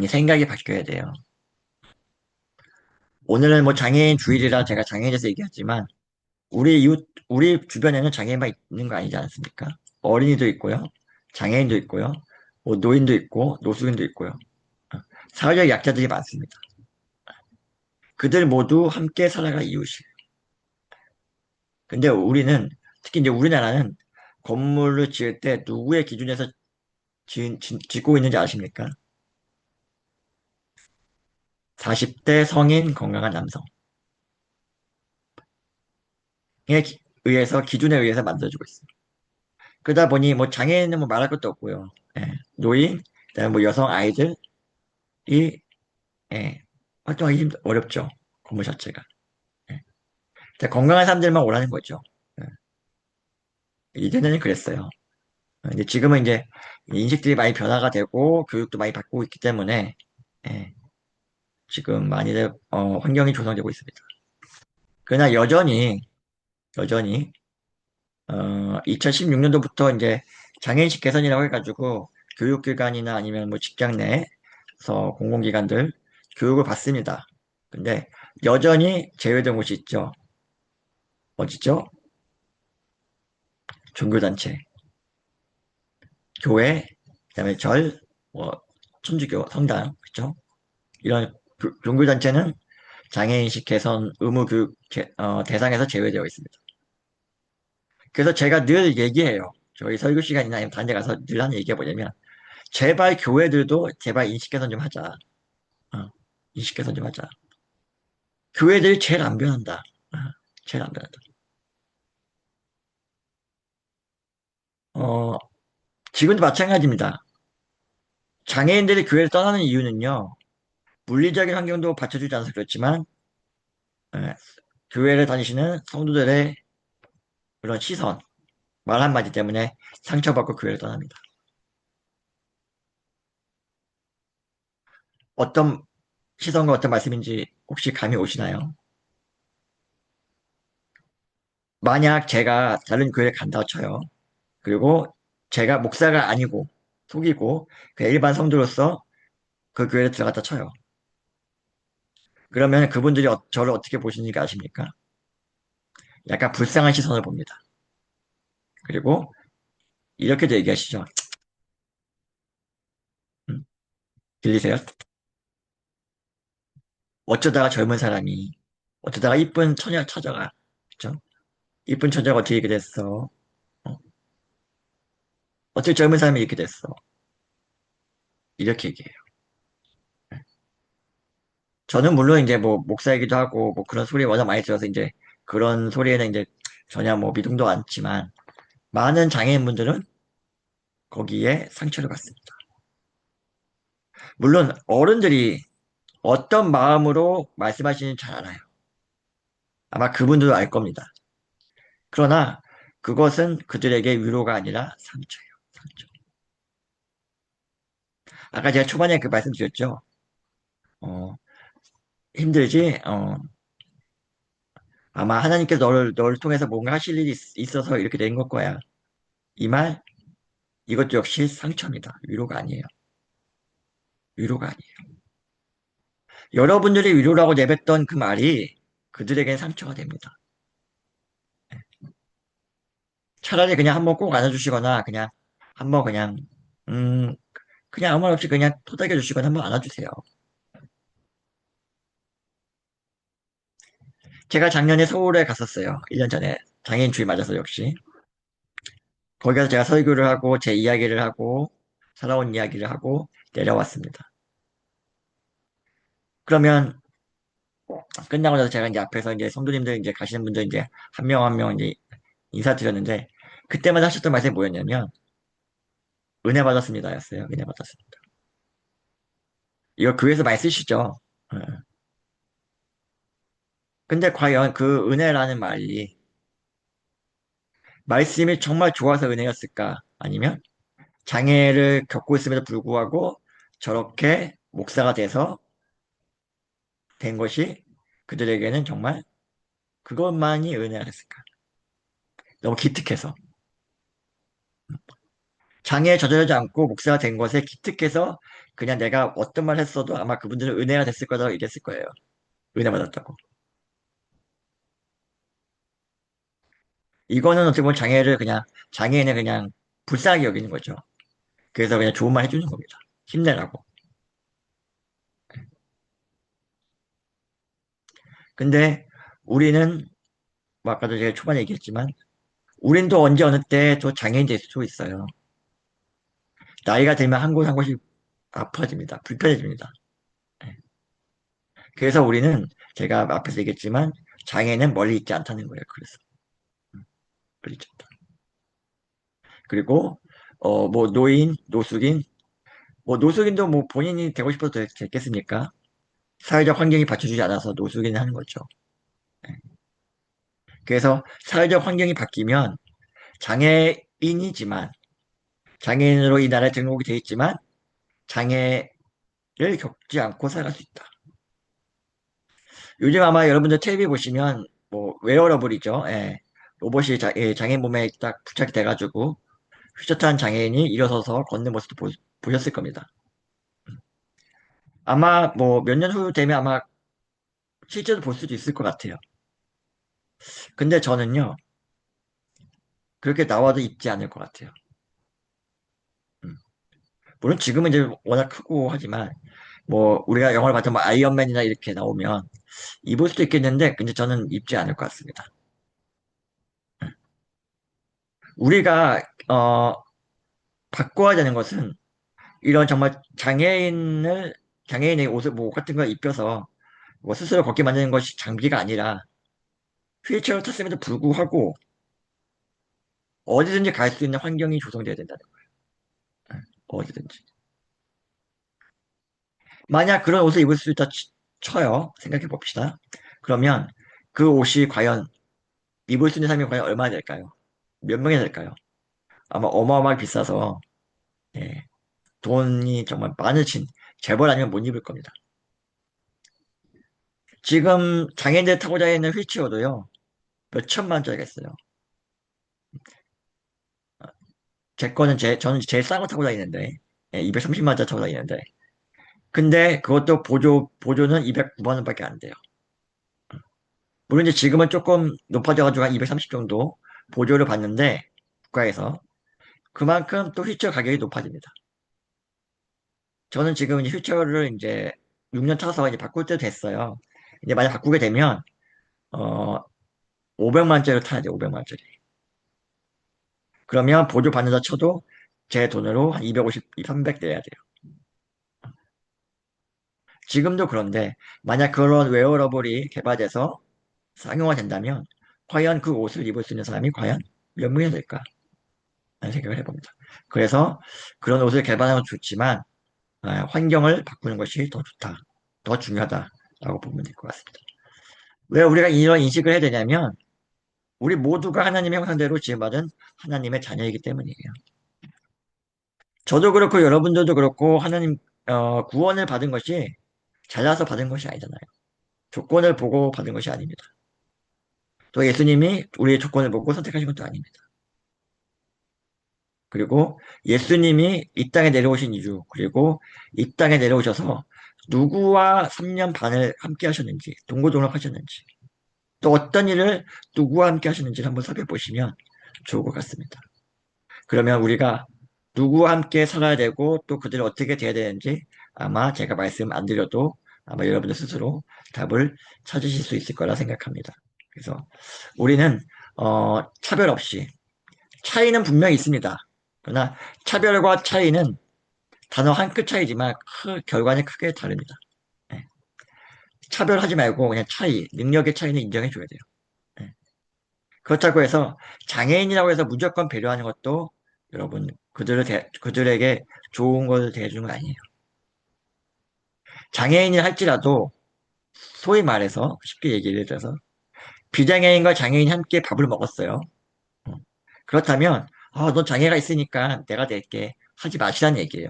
이 생각이 바뀌어야 돼요. 오늘은 뭐 장애인 주일이라 제가 장애인에 대해서 얘기하지만 우리 주변에는 장애인만 있는 거 아니지 않습니까? 어린이도 있고요, 장애인도 있고요, 뭐 노인도 있고, 노숙인도 있고요. 어, 사회적 약자들이 많습니다. 그들 모두 함께 살아갈 이웃이에요. 근데 특히 이제 우리나라는 건물을 지을 때 누구의 기준에서 짓고 있는지 아십니까? 40대 성인 건강한 남성에 의해서, 기준에 의해서 만들어지고 있어요. 그러다 보니 뭐 장애인은 뭐 말할 것도 없고요. 예, 노인, 그다음에 뭐 여성 아이들이 예, 활동하기 어렵죠. 건물 자체가. 예. 근데 건강한 사람들만 오라는 거죠. 예. 이전에는 그랬어요. 근데 지금은 이제 인식들이 많이 변화가 되고 교육도 많이 바꾸고 있기 때문에 예, 지금 많이들 환경이 조성되고 있습니다. 그러나 여전히 2016년도부터 이제 장애인식 개선이라고 해가지고 교육기관이나 아니면 뭐 직장 내에서 공공기관들 교육을 받습니다. 근데 여전히 제외된 곳이 있죠. 어디죠? 종교단체, 교회, 그다음에 뭐 천주교, 성당, 그렇죠? 이런 종교단체는 장애인식 개선 의무 교육 대상에서 제외되어 있습니다. 그래서 제가 늘 얘기해요. 저희 설교 시간이나 아니면 다른 데 가서 늘 하는 얘기가 뭐냐면 제발 교회들도 제발 인식 개선 좀 하자. 어, 인식 개선 좀 하자. 교회들이 제일 안 변한다. 어, 제일 안 변한다. 어, 지금도 마찬가지입니다. 장애인들이 교회를 떠나는 이유는요. 물리적인 환경도 받쳐주지 않아서 그렇지만 예, 교회를 다니시는 성도들의 그런 시선, 말 한마디 때문에 상처받고 교회를 떠납니다. 어떤 시선과 어떤 말씀인지 혹시 감이 오시나요? 만약 제가 다른 교회에 간다고 쳐요. 그리고 제가 목사가 아니고 속이고 그냥 일반 성도로서 그 교회에 들어갔다 쳐요. 그러면 그분들이 저를 어떻게 보시는지 아십니까? 약간 불쌍한 시선을 봅니다. 그리고 이렇게도 얘기하시죠. 들리세요? 어쩌다가 젊은 사람이, 어쩌다가 이쁜 처녀 찾아가. 그쵸? 이쁜 처녀가 어떻게 이렇게 됐어? 어? 어떻게 젊은 사람이 이렇게 됐어? 이렇게 얘기해요. 저는 물론 이제 뭐 목사이기도 하고 뭐 그런 소리 워낙 많이 들어서 이제 그런 소리에는 이제 전혀 뭐 미동도 않지만 많은 장애인분들은 거기에 상처를 받습니다. 물론 어른들이 어떤 마음으로 말씀하시는지 잘 알아요. 아마 그분들도 알 겁니다. 그러나 그것은 그들에게 위로가 아니라 상처예요. 상처. 아까 제가 초반에 그 말씀드렸죠. 어, 힘들지? 아마 하나님께서 너를 통해서 뭔가 하실 일이 있어서 이렇게 된 걸 거야. 이 말, 이것도 역시 상처입니다. 위로가 아니에요. 위로가 아니에요. 여러분들이 위로라고 내뱉던 그 말이 그들에겐 상처가 됩니다. 차라리 그냥 한번 꼭 안아주시거나 그냥 한번 그냥 음 그냥 아무 말 없이 그냥 토닥여 주시거나 한번 안아주세요. 제가 작년에 서울에 갔었어요. 1년 전에 장애인 주의 맞아서 역시 거기 가서 제가 설교를 하고 제 이야기를 하고 살아온 이야기를 하고 내려왔습니다. 그러면 끝나고 나서 제가 이제 앞에서 이제 성도님들 이제 가시는 분들 이제 한 명 한 명 이제 인사드렸는데 그때마다 하셨던 말씀이 뭐였냐면 은혜 받았습니다였어요. 은혜 받았습니다. 이거 교회에서 많이 쓰시죠? 어. 근데 과연 그 은혜라는 말이 말씀이 정말 좋아서 은혜였을까? 아니면 장애를 겪고 있음에도 불구하고 저렇게 목사가 돼서 된 것이 그들에게는 정말 그것만이 은혜였을까? 너무 기특해서. 장애에 젖어들지 않고 목사가 된 것에 기특해서 그냥 내가 어떤 말 했어도 아마 그분들은 은혜가 됐을 거라고 얘기했을 거예요. 은혜 받았다고. 이거는 어떻게 보면 장애를 그냥, 장애인을 그냥 불쌍하게 여기는 거죠. 그래서 그냥 좋은 말 해주는 겁니다. 힘내라고. 근데 우리는, 뭐 아까도 제가 초반에 얘기했지만, 우린 또 언제 어느 때 또 장애인 될 수도 있어요. 나이가 들면 한 곳 한 곳이 아파집니다. 불편해집니다. 예. 그래서 우리는 제가 앞에서 얘기했지만, 장애는 멀리 있지 않다는 거예요. 그래서. 멀리 있지 않다. 그리고, 뭐, 노인, 노숙인, 뭐, 노숙인도 뭐 본인이 되고 싶어도 됐겠습니까? 사회적 환경이 받쳐주지 않아서 노숙인을 하는 거죠. 예. 그래서 사회적 환경이 바뀌면 장애인이지만, 장애인으로 이 나라에 등록이 돼 있지만, 장애를 겪지 않고 살아갈 수 있다. 요즘 아마 여러분들 텔레비 보시면, 뭐, 웨어러블이죠. 예. 로봇이 예, 장애인 몸에 딱 부착이 돼가지고, 휘젓한 장애인이 일어서서 걷는 모습도 보셨을 겁니다. 아마 뭐 몇 년 후 되면 아마 실제로 볼 수도 있을 것 같아요. 근데 저는요, 그렇게 나와도 입지 않을 것 같아요. 음. 물론 지금은 이제 워낙 크고 하지만, 뭐, 우리가 영화를 봤던 뭐 아이언맨이나 이렇게 나오면 입을 수도 있겠는데, 근데 저는 입지 않을 것 같습니다. 우리가, 바꿔야 되는 것은 이런 정말 장애인의 옷을 뭐 같은 걸 입혀서 뭐 스스로 걷게 만드는 것이 장비가 아니라 휠체어를 탔음에도 불구하고 어디든지 갈 수 있는 환경이 조성돼야 된다는 거예요. 어디든지. 만약 그런 옷을 입을 수 있다 쳐요. 생각해 봅시다. 그러면 그 옷이 과연 입을 수 있는 사람이 과연 얼마나 될까요? 몇 명이 될까요? 아마 어마어마하게 비싸서 예, 돈이 정말 많으신 재벌 아니면 못 입을 겁니다. 지금 장애인들 타고 다니는 휠체어도요. 몇 천만 원짜리가 있어요. 저는 제일 싼 거 타고 다니는데 230만 원짜리 타고 다니는데 근데 그것도 보조는 209만 원밖에 안 돼요. 물론 이제 지금은 조금 높아져가지고 한 230 정도 보조를 받는데 국가에서 그만큼 또 휠체어 가격이 높아집니다. 저는 지금 이제 휠체어를 이제 6년 타서 이제 바꿀 때 됐어요. 이제 만약 바꾸게 되면, 어, 500만짜리로 타야 돼요, 500만짜리. 그러면 보조 받는다 쳐도 제 돈으로 한 250, 300 내야 돼요. 지금도 그런데, 만약 그런 웨어러블이 개발돼서 상용화 된다면, 과연 그 옷을 입을 수 있는 사람이 과연 몇 명이 될까? 라는 생각을 해봅니다. 그래서 그런 옷을 개발하는 건 좋지만, 환경을 바꾸는 것이 더 좋다, 더 중요하다라고 보면 될 것 같습니다. 왜 우리가 이런 인식을 해야 되냐면, 우리 모두가 하나님의 형상대로 지음받은 하나님의 자녀이기 때문이에요. 저도 그렇고 여러분들도 그렇고 하나님 구원을 받은 것이 잘나서 받은 것이 아니잖아요. 조건을 보고 받은 것이 아닙니다. 또 예수님이 우리의 조건을 보고 선택하신 것도 아닙니다. 그리고 예수님이 이 땅에 내려오신 이유, 그리고 이 땅에 내려오셔서 누구와 3년 반을 함께 하셨는지, 동고동락 하셨는지, 또 어떤 일을 누구와 함께 하셨는지를 한번 살펴보시면 좋을 것 같습니다. 그러면 우리가 누구와 함께 살아야 되고 또 그들을 어떻게 대해야 되는지 아마 제가 말씀 안 드려도 아마 여러분들 스스로 답을 찾으실 수 있을 거라 생각합니다. 그래서 우리는 차별 없이 차이는 분명히 있습니다. 그러나 차별과 차이는 단어 한 끗 차이지만 결과는 크게 다릅니다. 예. 차별하지 말고 그냥 차이, 능력의 차이는 인정해 줘야 돼요. 예. 그렇다고 해서 장애인이라고 해서 무조건 배려하는 것도 여러분 그들에게 좋은 걸 대해주는 건 아니에요. 장애인이 할지라도 소위 말해서 쉽게 얘기를 해서 비장애인과 장애인이 함께 밥을 먹었어요. 어. 그렇다면 너 장애가 있으니까 내가 낼게 하지 마시라는 얘기예요.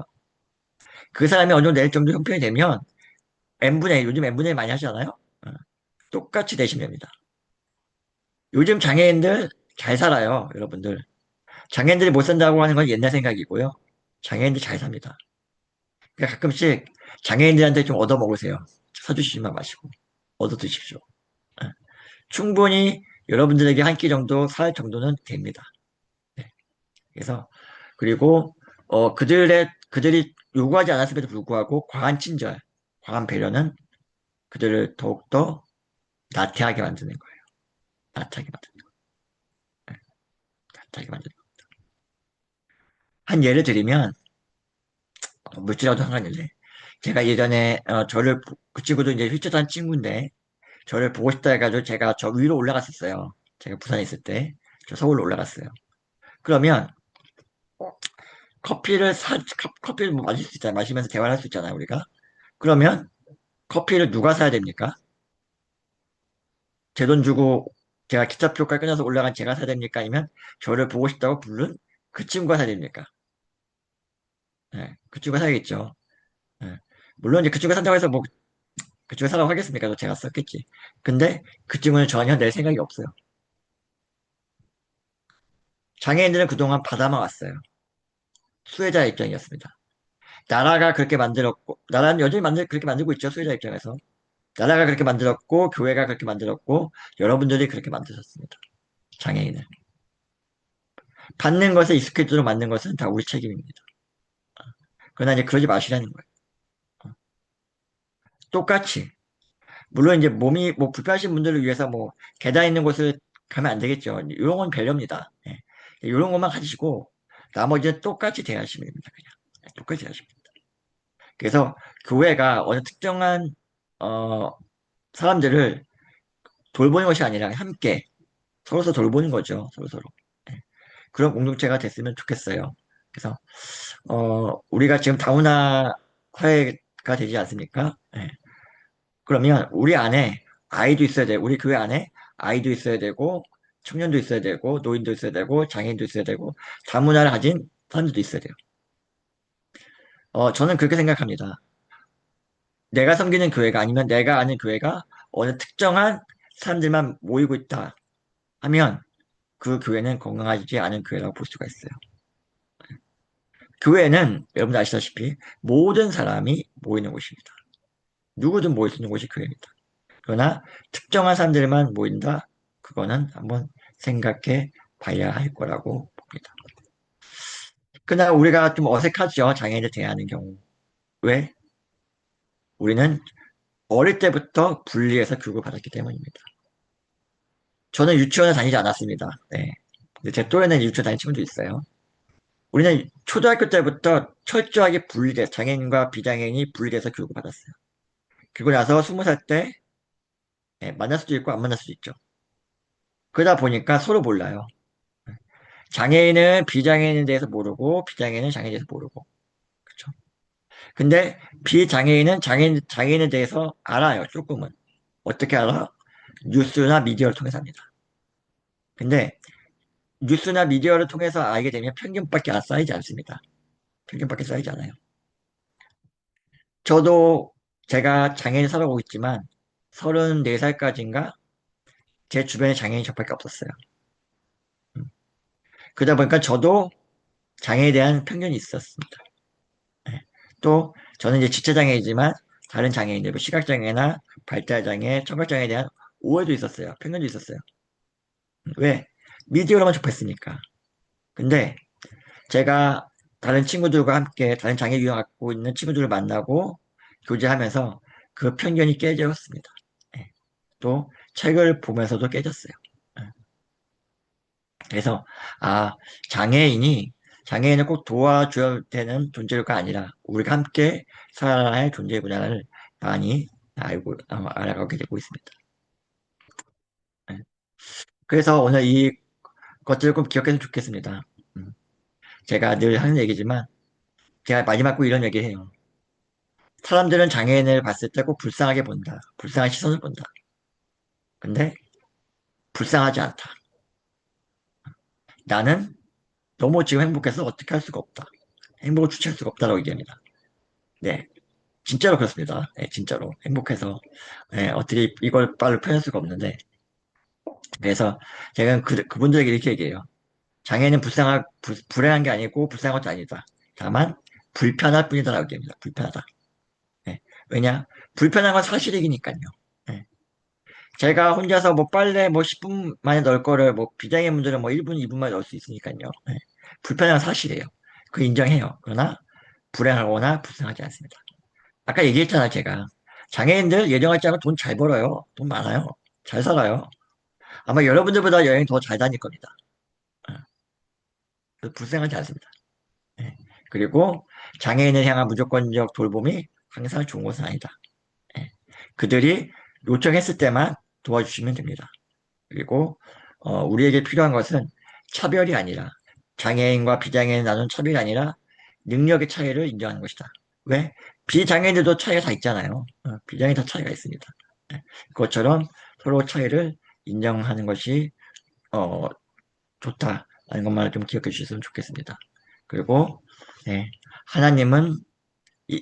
그 사람이 어느 정도 낼 정도 형편이 되면 n분의 1, 요즘 n분의 1 많이 하잖아요. 어. 똑같이 내시면 됩니다. 요즘 장애인들 잘 살아요, 여러분들. 장애인들이 못 산다고 하는 건 옛날 생각이고요. 장애인들 잘 삽니다. 그러니까 가끔씩 장애인들한테 좀 얻어 먹으세요. 사주시지만 마시고. 얻어 드십시오. 예. 충분히 여러분들에게 한 끼 정도 살 정도는 됩니다. 네. 그래서, 그리고, 그들이 요구하지 않았음에도 불구하고 과한 친절, 과한 배려는 그들을 더욱더 나태하게 만드는 거예요. 나태하게 만드는 거예요. 네. 나태하게 만드는 거예요. 한 예를 들면, 물질하고도 상관없는데, 제가 예전에, 그 친구도 이제 휠체어한 친구인데, 저를 보고 싶다 해가지고 제가 저 위로 올라갔었어요. 제가 부산에 있을 때, 저 서울로 올라갔어요. 그러면, 커피를 뭐 마실 수 있잖아요. 마시면서 대화를 할 수 있잖아요, 우리가. 그러면, 커피를 누가 사야 됩니까? 제 돈 주고, 제가 기차표가 끊어서 올라간 제가 사야 됩니까? 아니면, 저를 보고 싶다고 부른 그 친구가 사야 됩니까? 네, 그 친구가 사야겠죠. 네. 물론 이제 그 친구가 산다고 해서 뭐, 그 친구가 사라고 하겠습니까? 또 제가 썼겠지. 근데 그 친구는 전혀 낼 생각이 없어요. 장애인들은 그동안 받아만 왔어요. 수혜자 입장이었습니다. 나라가 그렇게 만들었고, 나라는 여전히 그렇게 만들고 있죠, 수혜자 입장에서. 나라가 그렇게 만들었고, 교회가 그렇게 만들었고, 여러분들이 그렇게 만드셨습니다. 장애인을. 받는 것에 익숙해지도록 만든 것은 다 우리 책임입니다. 그러나 이제 그러지 마시라는 거예요. 똑같이. 물론 이제 몸이, 뭐, 불편하신 분들을 위해서 뭐, 계단 있는 곳을 가면 안 되겠죠. 이런 건 배려입니다. 예. 이런 것만 가지시고, 나머지는 똑같이 대하시면 됩니다. 그냥. 똑같이 대하시면 됩니다. 그래서 교회가 어느 특정한, 어, 사람들을 돌보는 것이 아니라 함께 서로서로 돌보는 거죠. 서로서로. 네. 그런 공동체가 됐으면 좋겠어요. 그래서 우리가 지금 다문화 사회가 되지 않습니까? 네. 그러면 우리 안에 아이도 있어야 되고 우리 교회 안에 아이도 있어야 되고 청년도 있어야 되고 노인도 있어야 되고 장애인도 있어야 되고 다문화를 가진 사람들도 있어야 돼요. 저는 그렇게 생각합니다. 내가 섬기는 교회가 아니면 내가 아는 교회가 어느 특정한 사람들만 모이고 있다 하면 그 교회는 건강하지 않은 교회라고 볼 수가 있어요. 교회는 여러분 아시다시피 모든 사람이 모이는 곳입니다. 누구든 모일 수 있는 곳이 교회입니다. 그러나 특정한 사람들만 모인다? 그거는 한번 생각해 봐야 할 거라고 봅니다. 그러나 우리가 좀 어색하죠. 장애인을 대하는 경우. 왜? 우리는 어릴 때부터 분리해서 교육을 받았기 때문입니다. 저는 유치원에 다니지 않았습니다. 네. 근데 제 또래는 유치원 다니는 친구도 있어요. 우리는 초등학교 때부터 철저하게 분리돼, 장애인과 비장애인이 분리돼서 교육을 받았어요. 그리고 나서 20살 때 만날 수도 있고 안 만날 수도 있죠. 그러다 보니까 서로 몰라요. 장애인은 비장애인에 대해서 모르고 비장애인은 장애인에 대해서 모르고. 그렇죠. 근데 비장애인은 장애인에 대해서 알아요. 조금은. 어떻게 알아? 뉴스나 미디어를 통해서 합니다. 근데 뉴스나 미디어를 통해서 알게 되면 편견밖에 쌓이지 않습니다. 편견밖에 쌓이지 않아요. 저도 제가 장애인 살아오고 있지만 34살까지인가 제 주변에 장애인 저밖에 없었어요. 음. 그러다 보니까 저도 장애에 대한 편견이 있었습니다. 예. 또 저는 이제 지체장애이지만 다른 장애인들, 뭐 시각장애나 발달장애, 청각장애에 대한 오해도 있었어요. 편견도 있었어요. 왜? 미디어로만 접했으니까. 근데 제가 다른 친구들과 함께 다른 장애 유형 갖고 있는 친구들을 만나고 교제하면서 그 편견이 깨졌습니다. 예. 또 책을 보면서도 깨졌어요. 예. 그래서 아 장애인을 꼭 도와줘야 되는 존재가 아니라 우리가 함께 살아야 할 존재구나를 많이 알아가게 되고 있습니다. 예. 그래서 오늘 이 것들을 꼭 기억했으면 좋겠습니다. 음. 제가 늘 하는 얘기지만 제가 마지막 꼭 이런 얘기해요. 사람들은 장애인을 봤을 때 꼭 불쌍하게 본다. 불쌍한 시선을 본다. 근데 불쌍하지 않다. 나는 너무 지금 행복해서 어떻게 할 수가 없다. 행복을 주체할 수가 없다라고 얘기합니다. 네, 진짜로 그렇습니다. 네, 진짜로 행복해서 어떻게 이걸 빨리 표현할 수가 없는데 그래서 제가 그분들에게 이렇게 얘기해요. 장애는 불행한 게 아니고 불쌍한 것도 아니다. 다만 불편할 뿐이다라고 얘기합니다. 불편하다. 네, 왜냐? 불편한 건 사실이니까요. 네. 제가 혼자서 뭐 빨래 뭐 10분 만에 넣을 거를 뭐 비장애인 분들은 뭐 1분, 2분 만에 넣을 수 있으니까요. 네. 불편한 건 사실이에요. 그 인정해요. 그러나 불행하거나 불쌍하지 않습니다. 아까 얘기했잖아요, 제가. 장애인들 예정할지 않고 돈 잘 벌어요. 돈 많아요. 잘 살아요. 아마 여러분들보다 여행 더 잘 다닐 겁니다. 어, 그래서 불쌍하지 않습니다. 예. 그리고 장애인을 향한 무조건적 돌봄이 항상 좋은 것은 아니다. 예. 그들이 요청했을 때만 도와주시면 됩니다. 그리고 우리에게 필요한 것은 차별이 아니라 장애인과 비장애인 나눈 차별이 아니라 능력의 차이를 인정하는 것이다. 왜? 비장애인들도 차이가 다 있잖아요. 비장애인 다 차이가 있습니다. 예. 그것처럼 서로 차이를 인정하는 것이 어, 좋다라는 것만을 좀 기억해 주셨으면 좋겠습니다. 그리고 예, 하나님은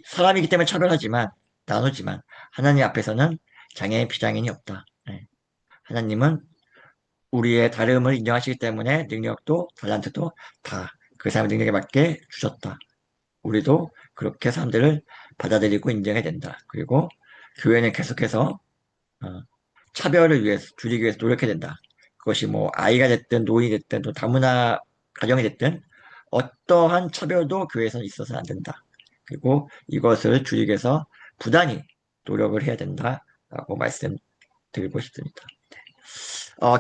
사람이기 때문에 차별하지만 나누지만 하나님 앞에서는 장애인 비장애인이 없다. 예. 하나님은 우리의 다름을 인정하시기 때문에 능력도 달란트도 다 그 사람의 능력에 맞게 주셨다. 우리도 그렇게 사람들을 받아들이고 인정해야 된다. 그리고 교회는 계속해서 어, 차별을 위해서 줄이기 위해서 노력해야 된다. 그것이 뭐 아이가 됐든 노인이 됐든 또 다문화 가정이 됐든 어떠한 차별도 교회에서는 있어서는 안 된다. 그리고 이것을 줄이기 위해서 부단히 노력을 해야 된다라고 말씀드리고 싶습니다.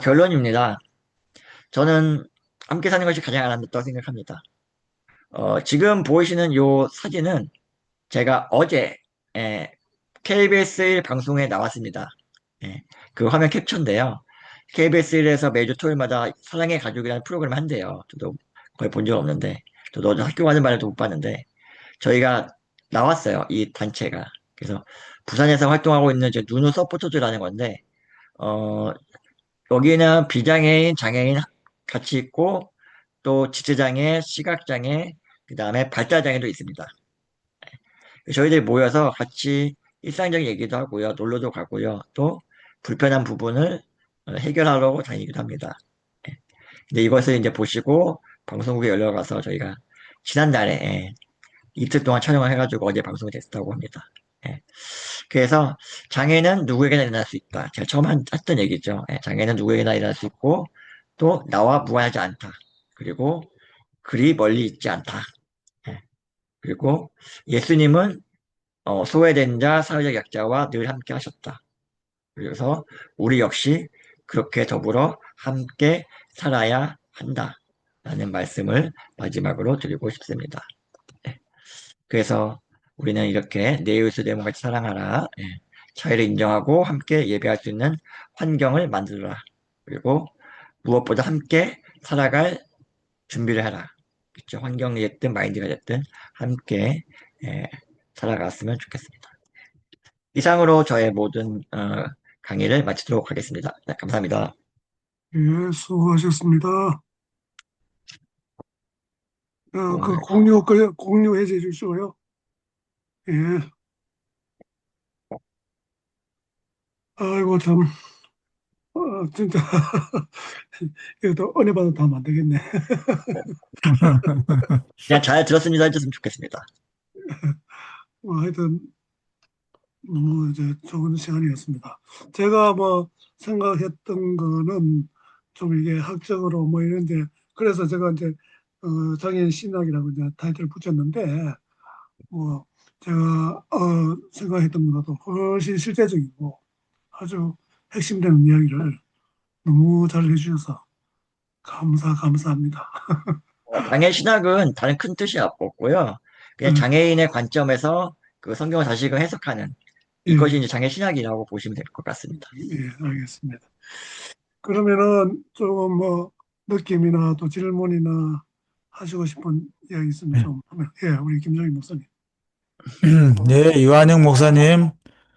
결론입니다. 저는 함께 사는 것이 가장 아름답다고 생각합니다. 지금 보이시는 요 사진은 제가 어제 KBS 1 방송에 나왔습니다. 예, 그 화면 캡처인데요. KBS 1에서 매주 토요일마다 사랑의 가족이라는 프로그램을 한대요. 저도 거의 본 적 없는데, 저도 어제 학교 가는 말에도 못 봤는데, 저희가 나왔어요. 이 단체가. 그래서 부산에서 활동하고 있는 이제 누누 서포터즈라는 건데, 어, 여기는 비장애인, 장애인 같이 있고, 또 지체장애, 시각장애, 그 다음에 발달장애도 있습니다. 저희들이 모여서 같이 일상적인 얘기도 하고요. 놀러도 가고요. 또 불편한 부분을 해결하러 다니기도 합니다. 예. 근데 이것을 이제 보시고 방송국에 연락와서 저희가 지난달에 이틀 동안 촬영을 해가지고 어제 방송이 됐다고 합니다. 예. 그래서 장애는 누구에게나 일어날 수 있다. 제가 처음 했던 얘기죠. 장애는 누구에게나 일어날 수 있고 또 나와 무관하지 않다. 그리고 그리 멀리 있지 않다. 예. 그리고 예수님은 소외된 자, 사회적 약자와 늘 함께 하셨다. 그래서 우리 역시 그렇게 더불어 함께 살아야 한다. 라는 말씀을 마지막으로 드리고 싶습니다. 네. 그래서 우리는 이렇게 내 이웃을 내 몸같이 사랑하라. 예. 차이를 인정하고 함께 예배할 수 있는 환경을 만들어라. 그리고 무엇보다 함께 살아갈 준비를 하라. 그쵸? 환경이 됐든 마인드가 됐든 함께 예, 살아갔으면 좋겠습니다. 이상으로 저의 모든 강의를 마치도록 하겠습니다. 네, 감사합니다. 예, 수고하셨습니다. 그 오늘 공유 해제 주시고요. 예, 아이고, 참, 진짜, 이것도 은혜 받아 도안 되겠네. 그냥 잘 들었습니다 해줬으면 좋겠습니다. 뭐, 하여튼, 너무 이제 좋은 시간이었습니다. 제가 뭐, 생각했던 거는 좀 이게 학적으로 뭐 이런데, 그래서 제가 이제, 장애인 신학이라고 이제 타이틀을 붙였는데, 뭐, 제가, 생각했던 것보다 훨씬 실제적이고, 아주 핵심되는 이야기를 너무 잘 해주셔서 감사합니다. 장애 신학은 다른 큰 뜻이 없고요. 그냥 예, 장애인의 관점에서 그 성경을 다시금 해석하는 예, 이것이 이제 장애 신학이라고 보시면 될 것 같습니다. 예, 알겠습니다. 그러면은 조금 뭐 느낌이나 또 질문이나 하시고 싶은 이야기 있으면 좀 하면, 예, 우리 김정희 목사님. 예, 이완영 목사님,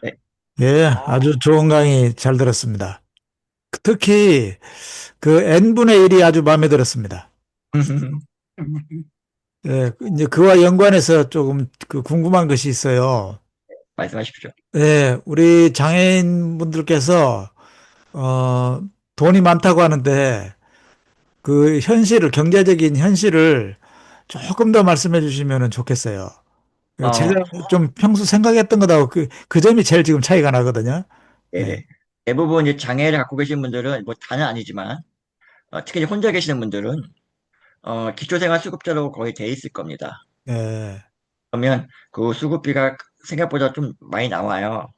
네. 예, 아주 좋은 강의 잘 들었습니다. 특히 그 n분의 1이 아주 마음에 들었습니다. 예, 이제 그와 연관해서 조금 그 궁금한 것이 있어요. 말씀하십시오. 예, 우리 장애인 분들께서, 어, 돈이 많다고 하는데 그 현실을, 경제적인 현실을 조금 더 말씀해 주시면 좋겠어요. 제가 어, 좀 평소 생각했던 것하고 그 점이 제일 지금 차이가 나거든요. 예, 네네. 대부분 이제 장애를 갖고 계신 분들은 뭐 다는 아니지만 특히 이제 혼자 계시는 분들은 기초생활수급자로 거의 돼 있을 겁니다. 예. 그러면 그 수급비가 생각보다 좀 많이 나와요.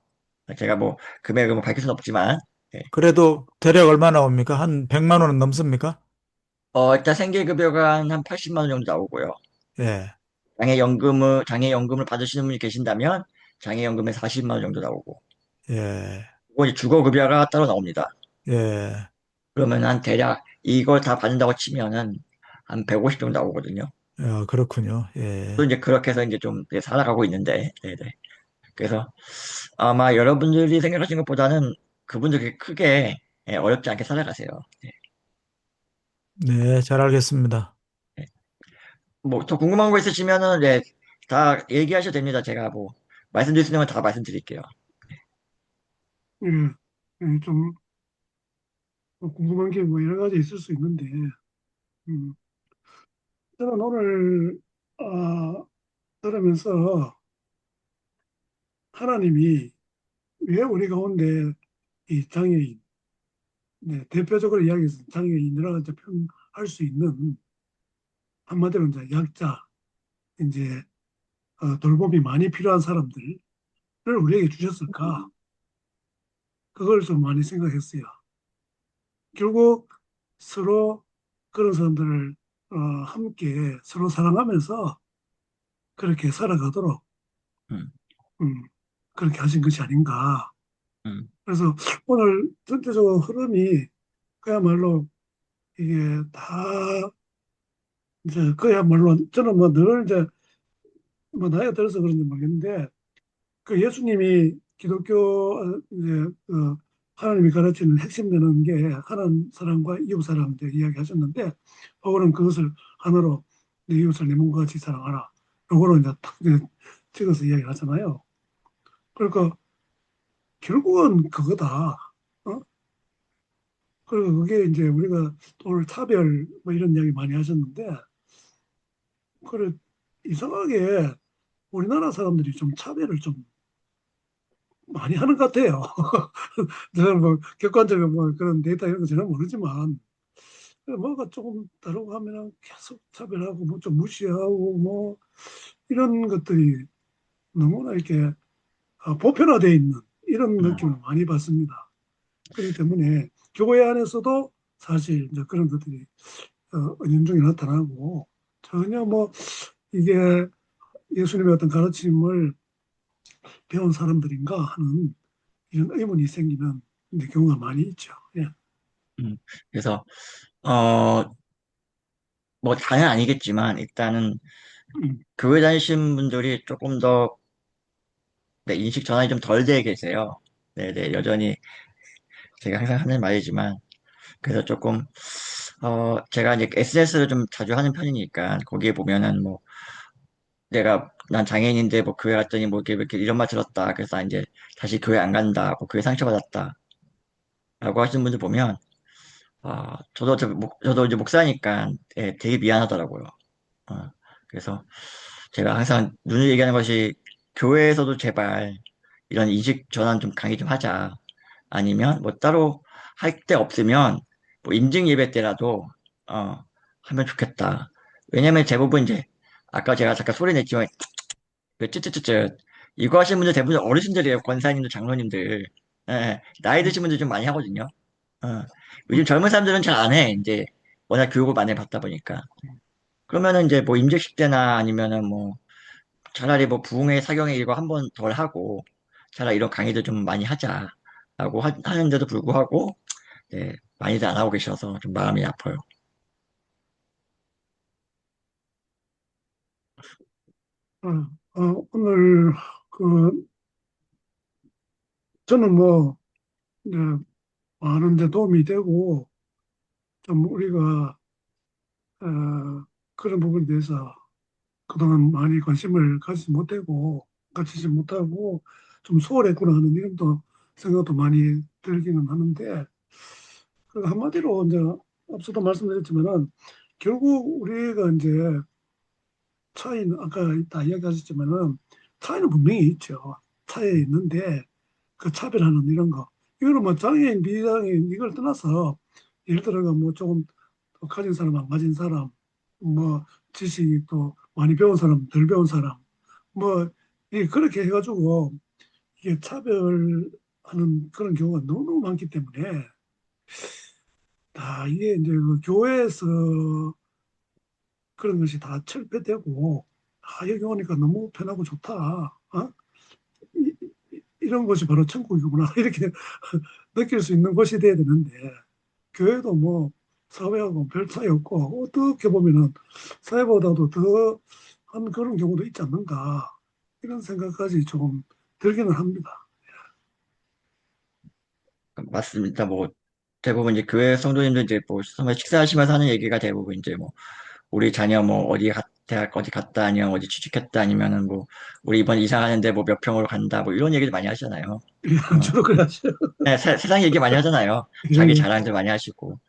제가 뭐 금액을 뭐 밝힐 수는 없지만 예. 그래도 대략 얼마 나옵니까? 한 100만 원은 넘습니까? 일단 생계급여가 한 80만 원 정도 나오고요. 예, 장애연금을 받으시는 분이 계신다면 장애연금에 40만 원 정도 나오고 예, 그리고 이제 주거급여가 따로 나옵니다. 예. 그러면 한 대략 이걸 다 받는다고 치면은 한 150 정도 나오거든요. 그렇군요. 또 예. 이제 그렇게 해서 이제 좀 살아가고 있는데, 네네. 그래서 아마 여러분들이 생각하신 것보다는 그분들 그 크게 어렵지 않게 살아가세요. 네. 네, 잘 알겠습니다. 네. 뭐 더 궁금한 거 있으시면은 네, 다 얘기하셔도 됩니다. 제가 뭐 말씀드릴 수 있는 건 다 말씀드릴게요. 예, 예, 좀 궁금한 게 뭐 여러 가지 있을 수 있는데, 음, 저는 오늘 들으면서 하나님이 왜 우리 가운데 이 장애인, 네, 대표적으로 이야기해서 장애인 여러 가지 표현할 수 있는 한마디로 이제 약자, 이제 돌봄이 많이 필요한 사람들을 우리에게 주셨을까? 그걸 좀 많이 생각했어요. 결국 서로 그런 사람들을 함께 서로 사랑하면서 그렇게 살아가도록 음, 음, 그렇게 하신 것이 아닌가. 음, 그래서 오늘 전체적으로 흐름이 그야말로 이게 다 이제 그야말로 저는 뭐 늘 이제 뭐 나이가 들어서 그런지 모르겠는데 그 예수님이 기독교 이제 하나님이 가르치는 핵심되는 게 하나님 사랑과 이웃 사랑 이제 이야기하셨는데 바울은 그것을 하나로 내 이웃을 내 몸과 같이 사랑하라. 요거로 이제 탁 이제 찍어서 이야기하잖아요. 그러니까 결국은 그거다. 어? 그리고 그게 이제 우리가 오늘 차별 뭐 이런 이야기 많이 하셨는데 그래 이상하게 우리나라 사람들이 좀 차별을 좀 많이 하는 것 같아요. 저는 뭐 객관적인 뭐 그런 데이터 이런 거 전혀 모르지만 뭐가 조금 다르고 하면 계속 차별하고 뭐 좀 무시하고 뭐 이런 것들이 너무나 이렇게 보편화되어 있는 이런 음, 느낌을 많이 받습니다. 그렇기 때문에 교회 안에서도 사실 이제 그런 것들이 은연중에 나타나고 전혀 뭐 이게 예수님의 어떤 가르침을 배운 사람들인가 하는 이런 의문이 생기는 이제 경우가 많이 있죠. 예. 음. 그래서, 어, 뭐, 다는 아니겠지만, 일단은, 음, 교회 다니시는 분들이 조금 더, 네, 인식 전환이 좀 덜 돼 계세요. 네네, 여전히, 제가 항상 하는 말이지만, 그래서 조금, 제가 이제 SNS를 좀 자주 하는 편이니까, 거기에 보면은 뭐, 난 장애인인데 뭐 교회 갔더니 뭐 이렇게 이런 말 들었다. 그래서 나 이제 다시 교회 안 간다. 뭐 교회 상처받았다. 라고 하시는 분들 보면, 저도 이제 목사니까, 예, 되게 미안하더라고요. 어, 그래서 제가 항상 눈을 얘기하는 것이 교회에서도 제발 이런 인식 전환 좀 강의 좀 하자. 아니면 뭐 따로 할 때 없으면 뭐 인증 예배 때라도, 어, 하면 좋겠다. 왜냐면 대부분 이제 아까 제가 잠깐 소리 냈지만 그 쯧쯧쯧쯧 이거 하시는 분들 대부분 어르신들이에요. 권사님들, 장로님들. 예, 예. 나이 드신 분들 좀 많이 하거든요. 어. 요즘 젊은 사람들은 잘 안 해. 이제 워낙 교육을 많이 받다 보니까. 그러면은 이제 뭐 임직식 때나 아니면은 뭐 차라리 뭐 부흥회 사경회 이거 한 번 덜 하고 차라리 이런 강의도 좀 많이 하자라고 하는데도 불구하고, 네, 많이들 안 하고 계셔서 좀 마음이 아파요. 어, 오늘 그 저는 뭐 이제 많은 데 도움이 되고 좀 우리가 그런 부분에 대해서 그동안 많이 관심을 가지지 못하고 좀 소홀했구나 하는 이런 또 생각도 많이 들기는 하는데 그 한마디로 이제 앞서도 말씀드렸지만은 결국 우리가 이제 차이는 아까 다 이야기하셨지만은 차이는 분명히 있죠. 차이 있는데 그 차별하는 이런 거 이거는 뭐 장애인 비장애인 이걸 떠나서 예를 들어가 뭐 조금 더 가진 사람 안 가진 사람 뭐 지식이 또 많이 배운 사람 덜 배운 사람 뭐 그렇게 해가지고 이게 차별하는 그런 경우가 너무 많기 때문에 다 이게 이제 그 교회에서 그런 것이 다 철폐되고 여기 오니까 너무 편하고 좋다. 이, 런 것이 바로 천국이구나. 이렇게 느낄 수 있는 곳이 돼야 되는데 교회도 뭐 사회하고 별 차이 없고 어떻게 보면은 사회보다도 더 한 그런 경우도 있지 않는가 이런 생각까지 조금 들기는 합니다. 맞습니다. 뭐 대부분 이제 교회 성도님들 이제 뭐 처음에 식사하시면서 하는 얘기가 대부분 이제 뭐 우리 자녀 뭐 대학 어디 갔다 아니면 어디 취직했다 아니면은 뭐 우리 이번 이사 가는데 뭐 몇 평으로 간다 뭐 이런 얘기를 많이 하잖아요. 어. 주로 그래야죠. 네, 세상 얘기 많이 하잖아요. 자기 예, 자랑들 많이 하시고.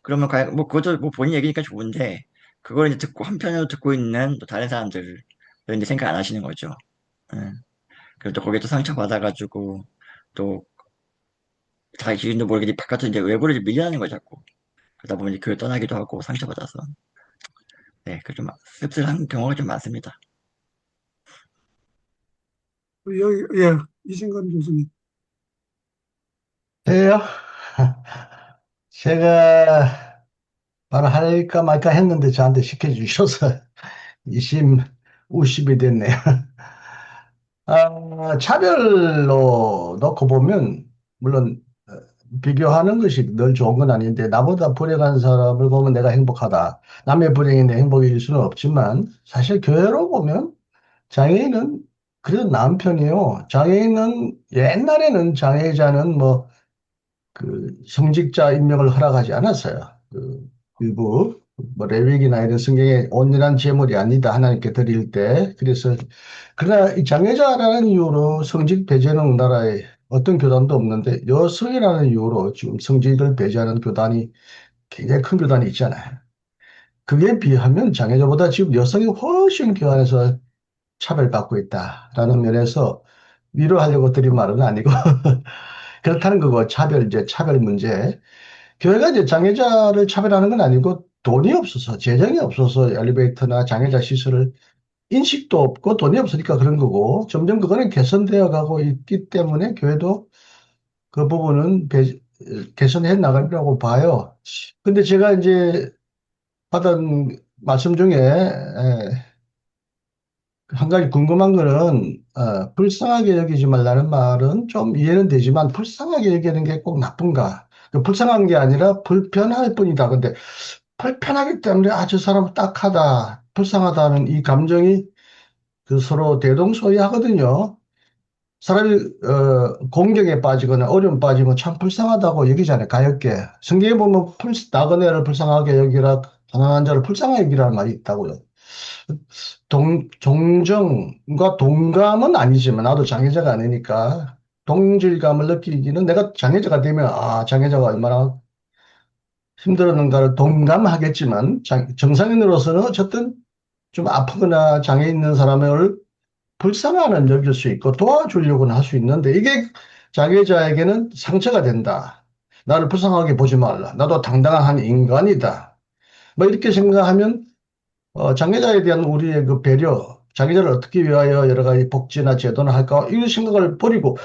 그러면 과연 뭐 그것도 뭐 본인 얘기니까 좋은데 그걸 이제 듣고 한편으로 듣고 있는 또 다른 사람들을 이제 생각 안 하시는 거죠. 예. 그리고 또 거기에 또 상처 받아가지고 또 자기 기준도 모르게 바깥으로 이제 외부로 이제 밀려나는 거죠, 자꾸. 그러다 보면 이제 교회 떠나기도 하고 상처받아서. 네, 그 좀 씁쓸한 경우가 좀 많습니다. 여기, 예, 이신건 교수님. 저요? 제가 바로 할까 말까 했는데 저한테 시켜주셔서 우십이 됐네요. 차별로 놓고 보면, 물론, 비교하는 것이 늘 좋은 건 아닌데, 나보다 불행한 사람을 보면 내가 행복하다. 남의 불행이 내 행복일 수는 없지만, 사실 교회로 보면 장애인은 그래도 나은 편이에요. 장애인은, 옛날에는 장애자는 뭐, 성직자 임명을 허락하지 않았어요. 일부 뭐 레위기나 이런 성경에 온전한 제물이 아니다 하나님께 드릴 때 그래서 그러나 이 장애자라는 이유로 성직 배제는 우리나라에 어떤 교단도 없는데 여성이라는 이유로 지금 성직을 배제하는 교단이 굉장히 큰 교단이 있잖아요. 그게 비하면 장애자보다 지금 여성이 훨씬 교환해서 차별받고 있다라는 면에서 위로하려고 드린 말은 아니고 그렇다는 거고 차별 문제. 교회가 이제 장애자를 차별하는 건 아니고 돈이 없어서 재정이 없어서 엘리베이터나 장애자 시설을 인식도 없고 돈이 없으니까 그런 거고 점점 그거는 개선되어 가고 있기 때문에 교회도 그 부분은 개선해 나가리라고 봐요. 근데 제가 이제 받은 말씀 중에 한 가지 궁금한 거는 불쌍하게 여기지 말라는 말은 좀 이해는 되지만 불쌍하게 여기는 게 꼭 나쁜가? 그 불쌍한 게 아니라 불편할 뿐이다. 근데 불편하기 때문에 저 사람 딱하다, 불쌍하다는 이 감정이 그 서로 대동소이하거든요. 사람이 공경에 빠지거나 어려움 빠지면 참 불쌍하다고 여기잖아요. 가엾게. 성경에 보면 나그네를 불쌍하게 여기라 가난한 자를 불쌍하게 여기라는 말이 있다고요. 동정과 동감은 아니지만 나도 장애자가 아니니까 동질감을 느끼기는 내가 장애자가 되면 장애자가 얼마나 힘들었는가를 동감하겠지만 정상인으로서는 어쨌든 좀 아프거나 장애 있는 사람을 불쌍하는 여길 수 있고 도와주려고는 할 수 있는데 이게 장애자에게는 상처가 된다. 나를 불쌍하게 보지 말라. 나도 당당한 인간이다. 뭐 이렇게 생각하면 장애자에 대한 우리의 그 배려, 장애자를 어떻게 위하여 여러 가지 복지나 제도나 할까 이 생각을 버리고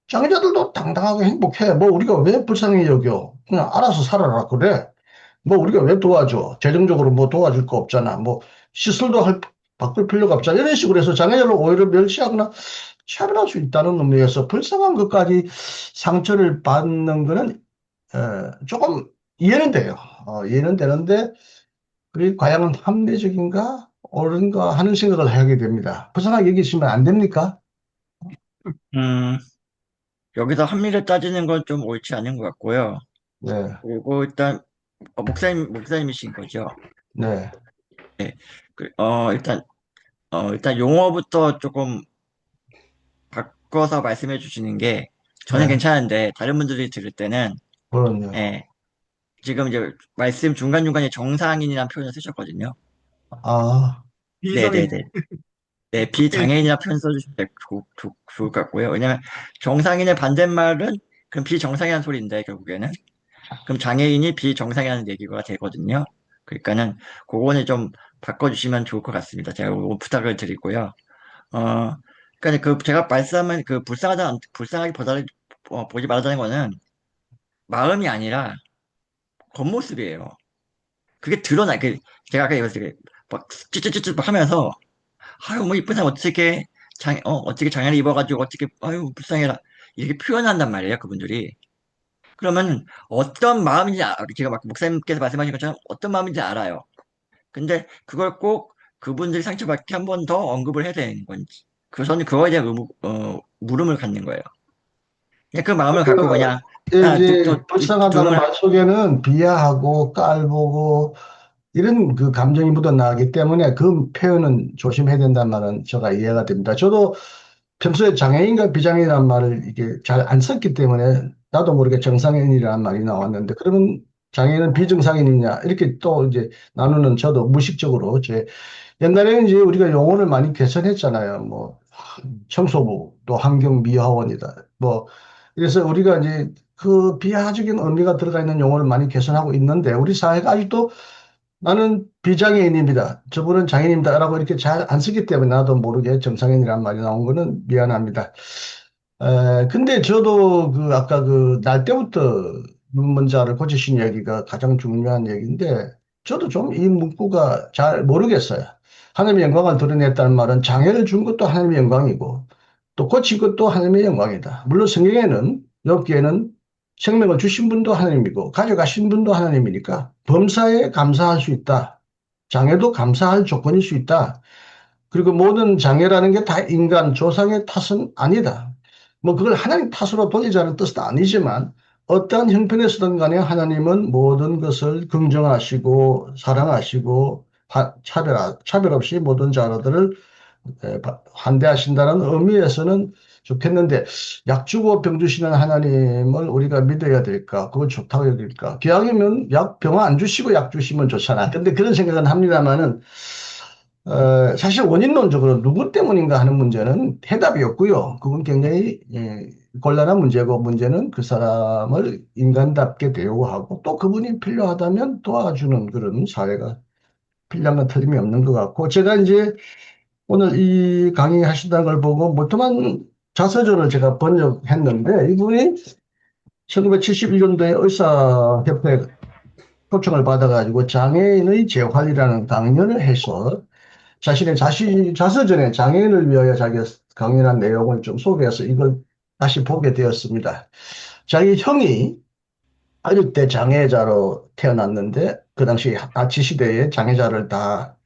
장애자들도 당당하게 행복해. 뭐 우리가 왜 불쌍히 여겨? 그냥 알아서 살아라 그래. 뭐 우리가 왜 도와줘? 재정적으로 뭐 도와줄 거 없잖아. 뭐 시술도 바꿀 필요가 없잖아. 이런 식으로 해서 장애자를 오히려 멸시하거나 차별할 수 있다는 의미에서 불쌍한 것까지 상처를 받는 거는 조금 이해는 돼요. 이해는 되는데 그게 과연 합리적인가 옳은가 하는 생각을 하게 됩니다. 불쌍하게 여기시면 안 됩니까? 음, 여기서 합리를 따지는 건 좀 옳지 않은 것 같고요. 네, 그리고 일단 목사님이신 거죠. 네, 네. 일단 용어부터 조금 바꿔서 말씀해 주시는 게 저는 네, 괜찮은데 다른 분들이 들을 때는 그럼요. 예, 지금 이제 말씀 중간중간에 정상인이라는 표현을 쓰셨거든요. 아, 비장애인. 네네네. 네, 비장애인이라는 표현 써주시면 좋을 것 같고요. 왜냐면 정상인의 반대말은 그럼 비정상이라는 소리인데 결국에는 그럼 장애인이 비정상이라는 얘기가 되거든요. 그러니까는 그거는 좀 바꿔주시면 좋을 것 같습니다. 제가 그거 부탁을 드리고요. 그러니까 그 제가 말씀한 그 불쌍하게 보지 말자는 거는 마음이 아니라 겉모습이에요. 그게 드러나. 제가 아까 얘기했을 때막 찌찌찌찌 하면서 아유 뭐 이쁜 사람 어떻게 어떻게 장애를 입어가지고 어떻게 아유 불쌍해라 이렇게 표현한단 말이에요 그분들이. 그러면 어떤 마음인지 제가 막 목사님께서 말씀하신 것처럼 어떤 마음인지 알아요. 근데 그걸 꼭 그분들이 상처받게 한 번 더 언급을 해야 되는 건지. 저는 그거에 대한 물음을 갖는 거예요. 그냥 그 마음을 갖고 그냥 이제 불쌍하다는 두дум을 말 속에는 비하하고 깔보고 이런 그 감정이 묻어나기 때문에 그 표현은 조심해야 된다는 말은 제가 이해가 됩니다. 저도 평소에 장애인과 비장애인이라는 말을 이게 잘 안 썼기 때문에 나도 모르게 정상인이라는 말이 나왔는데 그러면 장애인은 비정상인이냐 이렇게 또 이제 나누는 저도 무의식적으로 제 옛날에는 이제 우리가 용어를 많이 개선했잖아요. 뭐 청소부 또 환경미화원이다. 뭐 그래서 우리가 이제 그 비하적인 의미가 들어가 있는 용어를 많이 개선하고 있는데 우리 사회가 아직도 나는 비장애인입니다. 저분은 장애인입니다. 라고 이렇게 잘 안 쓰기 때문에 나도 모르게 정상인이란 말이 나온 거는 미안합니다. 근데 저도 그 아까 그 날 때부터 문자를 고치신 얘기가 가장 중요한 얘기인데 저도 좀 이 문구가 잘 모르겠어요. 하나님의 영광을 드러냈다는 말은 장애를 준 것도 하나님의 영광이고 또 고친 것도 하나님의 영광이다. 물론 성경에는 여기에는 생명을 주신 분도 하나님이고 가져가신 분도 하나님이니까 범사에 감사할 수 있다. 장애도 감사할 조건일 수 있다. 그리고 모든 장애라는 게 다 인간 조상의 탓은 아니다. 뭐 그걸 하나님 탓으로 돌리자는 뜻은 아니지만 어떠한 형편에서든 간에 하나님은 모든 것을 긍정하시고 사랑하시고 차별 없이 모든 자녀들을 환대하신다는 의미에서는 좋겠는데 약 주고 병 주시는 하나님을 우리가 믿어야 될까? 그건 좋다고 여길까? 기왕이면 병 안 주시고 약 주시면 좋잖아. 근데 그런 생각은 합니다만은 사실 원인론적으로 누구 때문인가 하는 문제는 해답이 없고요. 그건 굉장히 곤란한 문제고 문제는 그 사람을 인간답게 대우하고 또 그분이 필요하다면 도와주는 그런 사회가 필요한 건 틀림이 없는 것 같고 제가 이제 오늘 이 강의 하신다는 걸 보고 뭐또만 자서전을 제가 번역했는데 이분이 1971년도에 의사협회 초청을 받아가지고 장애인의 재활이라는 강연을 해서 자신의 자서전에 장애인을 위하여 자기가 강연한 내용을 좀 소개해서 이걸 다시 보게 되었습니다. 자기 형이 어릴 때 장애자로 태어났는데 그 당시 나치 시대에 장애자를 다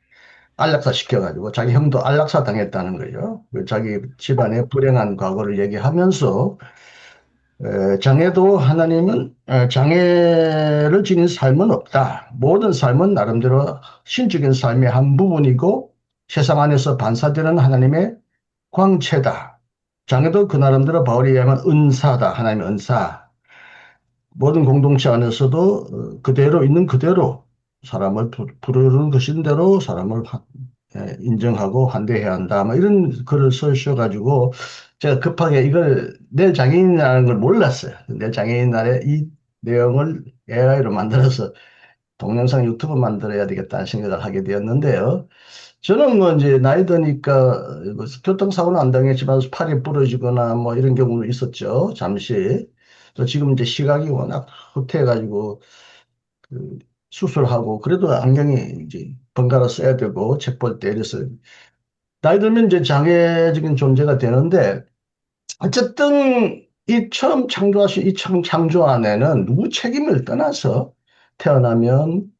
안락사 시켜가지고 자기 형도 안락사 당했다는 거예요. 그 자기 집안의 불행한 과거를 얘기하면서 장애도 하나님은 장애를 지닌 삶은 없다. 모든 삶은 나름대로 신적인 삶의 한 부분이고 세상 안에서 반사되는 하나님의 광채다. 장애도 그 나름대로 바울에 의하면 은사다. 하나님의 은사. 모든 공동체 안에서도 그대로 있는 그대로 사람을 부르는 것인 대로 사람을 인정하고 환대해야 한다. 뭐 이런 글을 써주셔가지고 제가 급하게 이걸 내일 장애인이라는 걸 몰랐어요. 내일 장애인 날에 이 내용을 AI로 만들어서 동영상 유튜브 만들어야 되겠다는 생각을 하게 되었는데요. 저는 뭐 이제 나이 드니까 뭐 교통사고는 안 당했지만 팔이 부러지거나 뭐 이런 경우도 있었죠. 잠시. 또 지금 이제 시각이 워낙 후퇴해가지고 그 수술하고 그래도 안경이 이제 번갈아 써야 되고 책 볼 때 이래서 나이 들면 이제 장애적인 존재가 되는데 어쨌든 이 처음 창조하신 이 처음 창조 안에는 누구 책임을 떠나서 태어나면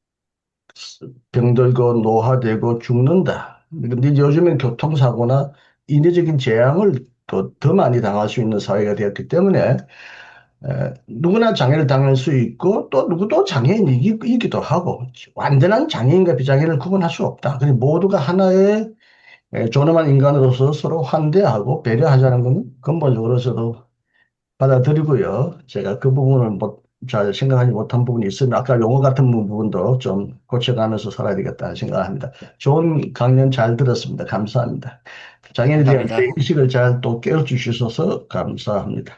병들고 노화되고 죽는다. 근데 요즘엔 교통사고나 인위적인 재앙을 더 많이 당할 수 있는 사회가 되었기 때문에 누구나 장애를 당할 수 있고 또 누구도 장애인이기도 하고 완전한 장애인과 비장애를 구분할 수 없다. 그리고 모두가 하나의 존엄한 인간으로서 서로 환대하고 배려하자는 건 근본적으로 저도 받아들이고요. 제가 그 부분을 잘 생각하지 못한 부분이 있으면 아까 용어 같은 부분도 좀 고쳐가면서 살아야 되겠다는 생각을 합니다. 좋은 강연 잘 들었습니다. 감사합니다. 장애인에 대한 감사합니다. 인식을 잘 또 깨워주셔서 감사합니다.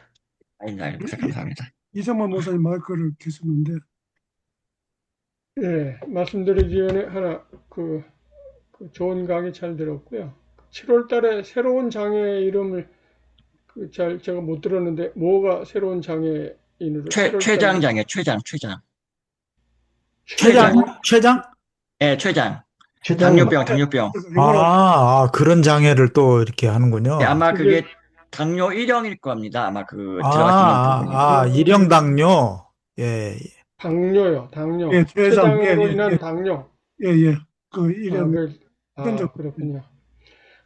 아닙니다. 목사 감사합니다. 이정만 목사님 마이크를 켰었는데 예, 말씀드리기 전에 하나 그 좋은 강의 잘 들었고요. 7월 달에 새로운 장애 이름을 제가 못 들었는데 뭐가 새로운 장애인으로 7월 최장 달에 장애, 최장. 최장이요? 최장? 예, 최장. 최장님, 당뇨병. 이거는 그런 장애를 또 이렇게 예, 하는군요. 아마 그게 그게 당뇨 1형일 겁니다. 아마 그 들어가시는 부분이. 일형당뇨. 예. 당뇨요, 당뇨. 예, 최장 췌장으로 인한 당뇨. 예예 그 아, 이름 그렇군요.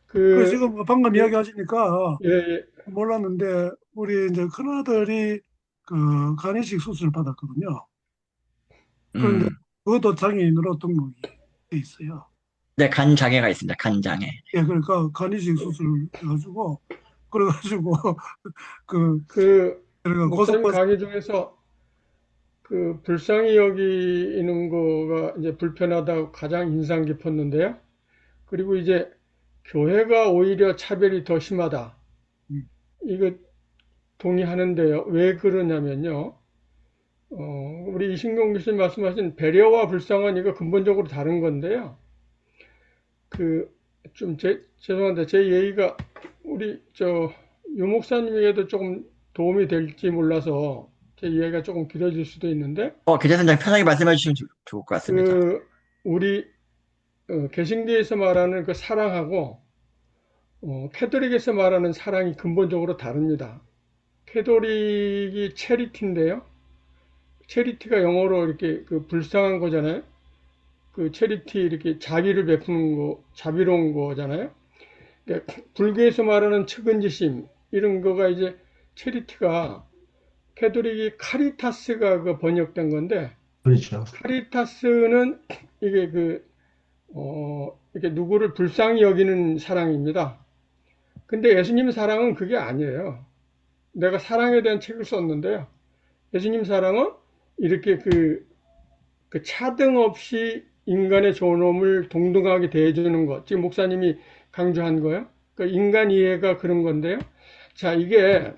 그 그, 지금 뭐 방금 예, 이야기하시니까 예, 몰랐는데 우리 이제 큰아들이 그 간이식 수술을 받았거든요. 그런데 음, 그것도 장애인으로 등록이 돼 있어요. 네, 간 장애가 있습니다. 간 장애. 예, 그러니까 간이식 수술을 해가지고 그래가지고 그 그, 내가 목사님 고속버스 강의 중에서 그 불쌍히 여기는 거가 이제 불편하다고 가장 인상 깊었는데요. 그리고 이제 교회가 오히려 차별이 더 심하다. 음, 이거 동의하는데요. 왜 그러냐면요. 우리 이신경 교수님 말씀하신 배려와 불쌍은 이거 근본적으로 다른 건데요. 죄송한데 제 예의가 우리 유 목사님에게도 조금 도움이 될지 몰라서 제 이야기가 조금 길어질 수도 있는데 기재선장 편하게 말씀해 주시면 좋을 것 같습니다. 우리 개신교에서 말하는 그 사랑하고 캐톨릭에서 말하는 사랑이 근본적으로 다릅니다. 캐톨릭이 체리티인데요. 체리티가 영어로 이렇게 그 불쌍한 거잖아요. 그 체리티 이렇게 자비를 베푸는 거, 자비로운 거잖아요. 그러니까 불교에서 말하는 측은지심 이런 거가 이제 체리티가 캐톨릭이 카리타스가 그 번역된 건데 그렇죠. 카리타스는 이게 이렇게 누구를 불쌍히 여기는 사랑입니다. 근데 예수님 사랑은 그게 아니에요. 내가 사랑에 대한 책을 썼는데요. 예수님 사랑은 이렇게 그 차등 없이 인간의 존엄을 동등하게 대해주는 것. 지금 목사님이 강조한 거예요. 그 인간 이해가 그런 건데요. 자, 이게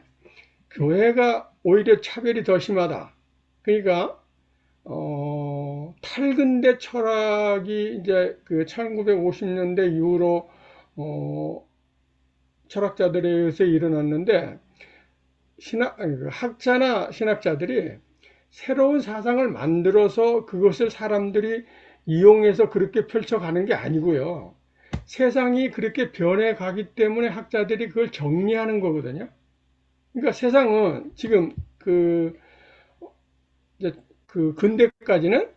교회가 오히려 차별이 더 심하다. 그러니까 탈근대 철학이 이제 그 1950년대 이후로 어, 철학자들에 의해서 일어났는데 그 학자나 신학자들이 새로운 사상을 만들어서 그것을 사람들이 이용해서 그렇게 펼쳐가는 게 아니고요. 세상이 그렇게 변해가기 때문에 학자들이 그걸 정리하는 거거든요. 그러니까 세상은 지금 이제 그 근대까지는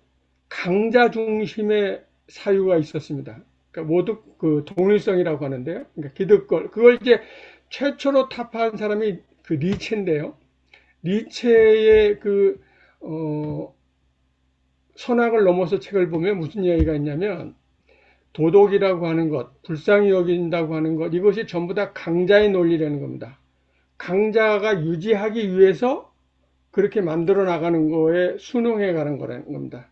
강자 중심의 사유가 있었습니다. 그러니까 모두 그 동일성이라고 하는데요. 그러니까 기득권. 그걸 이제 최초로 타파한 사람이 그 니체인데요. 니체의 선악을 넘어서 책을 보면 무슨 이야기가 있냐면 도덕이라고 하는 것, 불쌍히 여긴다고 하는 것, 이것이 전부 다 강자의 논리라는 겁니다. 강자가 유지하기 위해서 그렇게 만들어 나가는 거에 순응해 가는 거라는 겁니다.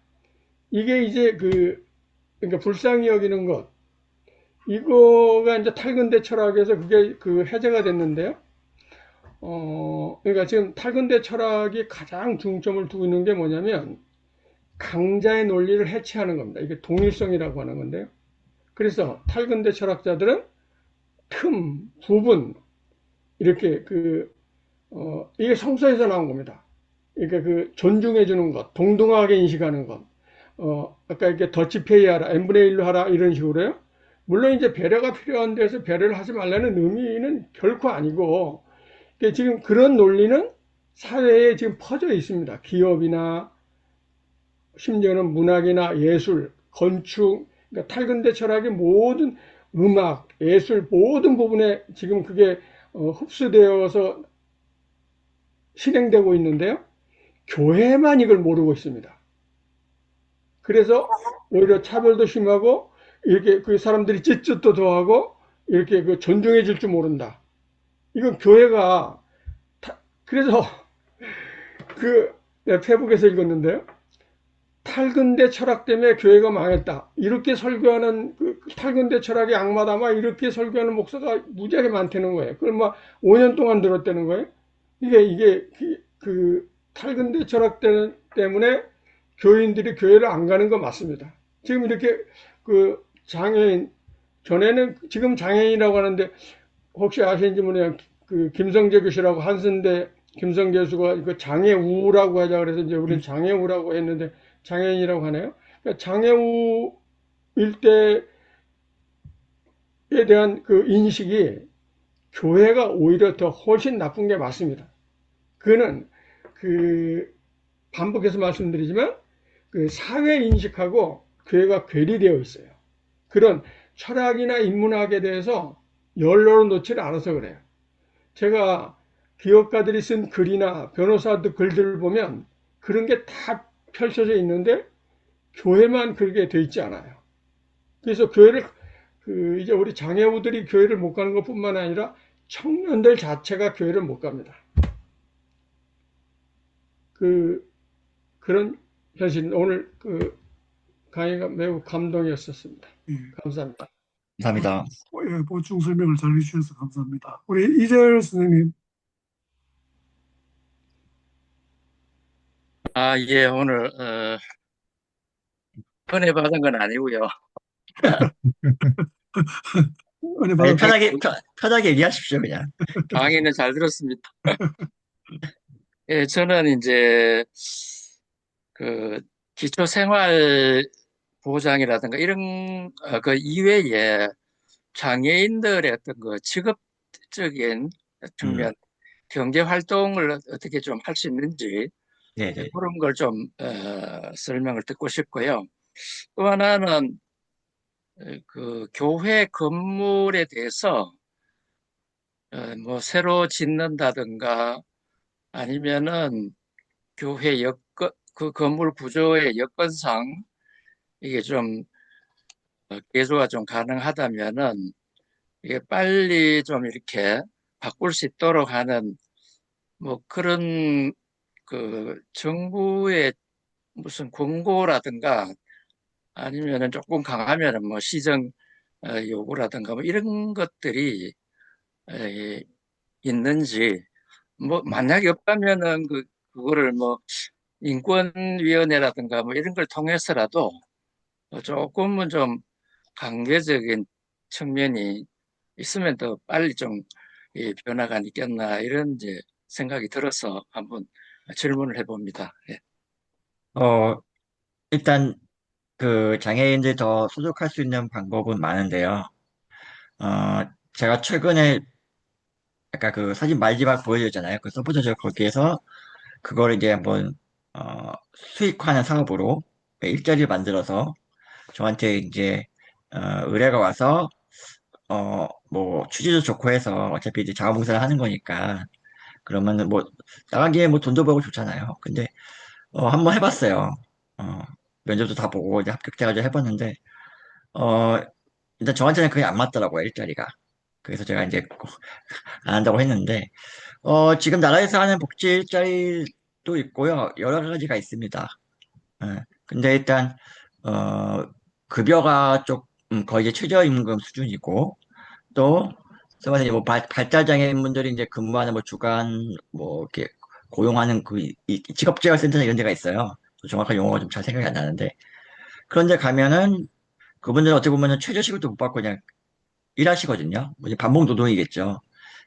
이게 이제 그러니까 불쌍히 여기는 것, 이거가 이제 탈근대 철학에서 그게 해제가 됐는데요. 그러니까 지금 탈근대 철학이 가장 중점을 두고 있는 게 뭐냐면 강자의 논리를 해체하는 겁니다. 이게 동일성이라고 하는 건데요. 그래서 탈근대 철학자들은 틈, 부분, 이렇게 이게 성서에서 나온 겁니다. 그러니까 존중해 주는 것, 동등하게 인식하는 것, 아까 이렇게 더치페이 하라, n분의 1로 하라, 이런 식으로요. 물론 이제 배려가 필요한 데서 배려를 하지 말라는 의미는 결코 아니고, 그러니까 지금 그런 논리는 사회에 지금 퍼져 있습니다. 기업이나, 심지어는 문학이나 예술, 건축, 그러니까 탈근대 철학의 모든 음악, 예술, 모든 부분에 지금 그게 흡수되어서 실행되고 있는데요. 교회만 이걸 모르고 있습니다. 그래서 오히려 차별도 심하고 이렇게 그 사람들이 찌읒도 더하고 이렇게 존중해 줄 줄 모른다. 이건 교회가 그래서 내가 페북에서 읽었는데요. 탈근대 철학 때문에 교회가 망했다. 이렇게 설교하는 탈근대 철학의 악마다 막 이렇게 설교하는 목사가 무지하게 많다는 거예요. 그걸 막 5년 동안 들었다는 거예요. 이게 탈근대 철학 때문에 교인들이 교회를 안 가는 거 맞습니다. 지금 이렇게 장애인, 전에는 지금 장애인이라고 하는데 혹시 아시는지 모르겠어요. 김성재 교수라고 한순대 김성재 교수가 이거 장애우라고 하자 그래서 이제 우리는 장애우라고 했는데 장애인이라고 하네요. 그러니까 장애우일 때에 대한 인식이 교회가 오히려 더 훨씬 나쁜 게 맞습니다. 그거는 반복해서 말씀드리지만 사회 인식하고 교회가 괴리되어 있어요. 그런 철학이나 인문학에 대해서 연로를 놓지를 않아서 그래요. 제가 기업가들이 쓴 글이나 변호사들 글들을 보면 그런 게 다 펼쳐져 있는데 교회만 그렇게 돼 있지 않아요. 그래서 교회를 이제 우리 장애우들이 교회를 못 가는 것뿐만 아니라 청년들 자체가 교회를 못 갑니다. 그런 현실, 오늘 강의가 매우 감동이었었습니다. 예, 감사합니다. 감사합니다. 예, 보충 설명을 잘 해주셔서 감사합니다. 우리 이재열 선생님. 예, 오늘, 은혜 받은 건 아니고요. 은혜 아니, 받았 편하게 얘기하십시오, 그냥. 강의는 잘 들었습니다. 예, 저는 이제, 기초생활 보장이라든가 이런, 그 이외에 장애인들의 어떤 직업적인 측면, 경제 활동을 어떻게 좀 할 수 있는지, 네네. 그런 걸 좀, 설명을 듣고 싶고요. 또 하나는, 교회 건물에 대해서 뭐 새로 짓는다든가 아니면은 교회 그 건물 구조의 여건상 이게 좀 개조가 좀 가능하다면은 이게 빨리 좀 이렇게 바꿀 수 있도록 하는 뭐 그런 정부의 무슨 권고라든가 아니면은 조금 강하면은 뭐 시정 요구라든가 뭐 이런 것들이 에, 있는지 뭐 만약에 없다면은 그거를 뭐 인권위원회라든가 뭐 이런 걸 통해서라도 조금은 좀 강제적인 측면이 있으면 더 빨리 좀 변화가 있겠나 이런 이제 생각이 들어서 한번 질문을 해봅니다. 예. 어, 일단 그 장애인들 더 소속할 수 있는 방법은 많은데요. 제가 최근에 아까 그 사진 마지막 보여줬잖아요. 그 서포터즈 거기에서 그걸 이제 한번 수익화하는 사업으로 일자리를 만들어서 저한테 이제 의뢰가 와서 뭐 취지도 좋고 해서 어차피 이제 자원봉사를 하는 거니까 그러면은 뭐 나가기에 뭐 돈도 벌고 좋잖아요. 근데 한번 해봤어요. 어, 면접도 다 보고 이제 합격돼가지고 해봤는데 어, 일단 저한테는 그게 안 맞더라고요, 일자리가. 그래서 제가 이제 안 한다고 했는데 지금 나라에서 하는 복지 일자리도 있고요. 여러 가지가 있습니다. 근데 일단 어, 급여가 좀 거의 이제 최저임금 수준이고 또 그래서 이제 뭐 발달장애인분들이 이제 근무하는 뭐 주간 뭐 이렇게 고용하는 이 직업재활센터나 이런 데가 있어요. 정확한 용어가 좀 잘 생각이 안 나는데 그런 데 가면은 그분들은 어떻게 보면은 최저시급도 못 받고 그냥 일하시거든요. 뭐 이제 반복 노동이겠죠.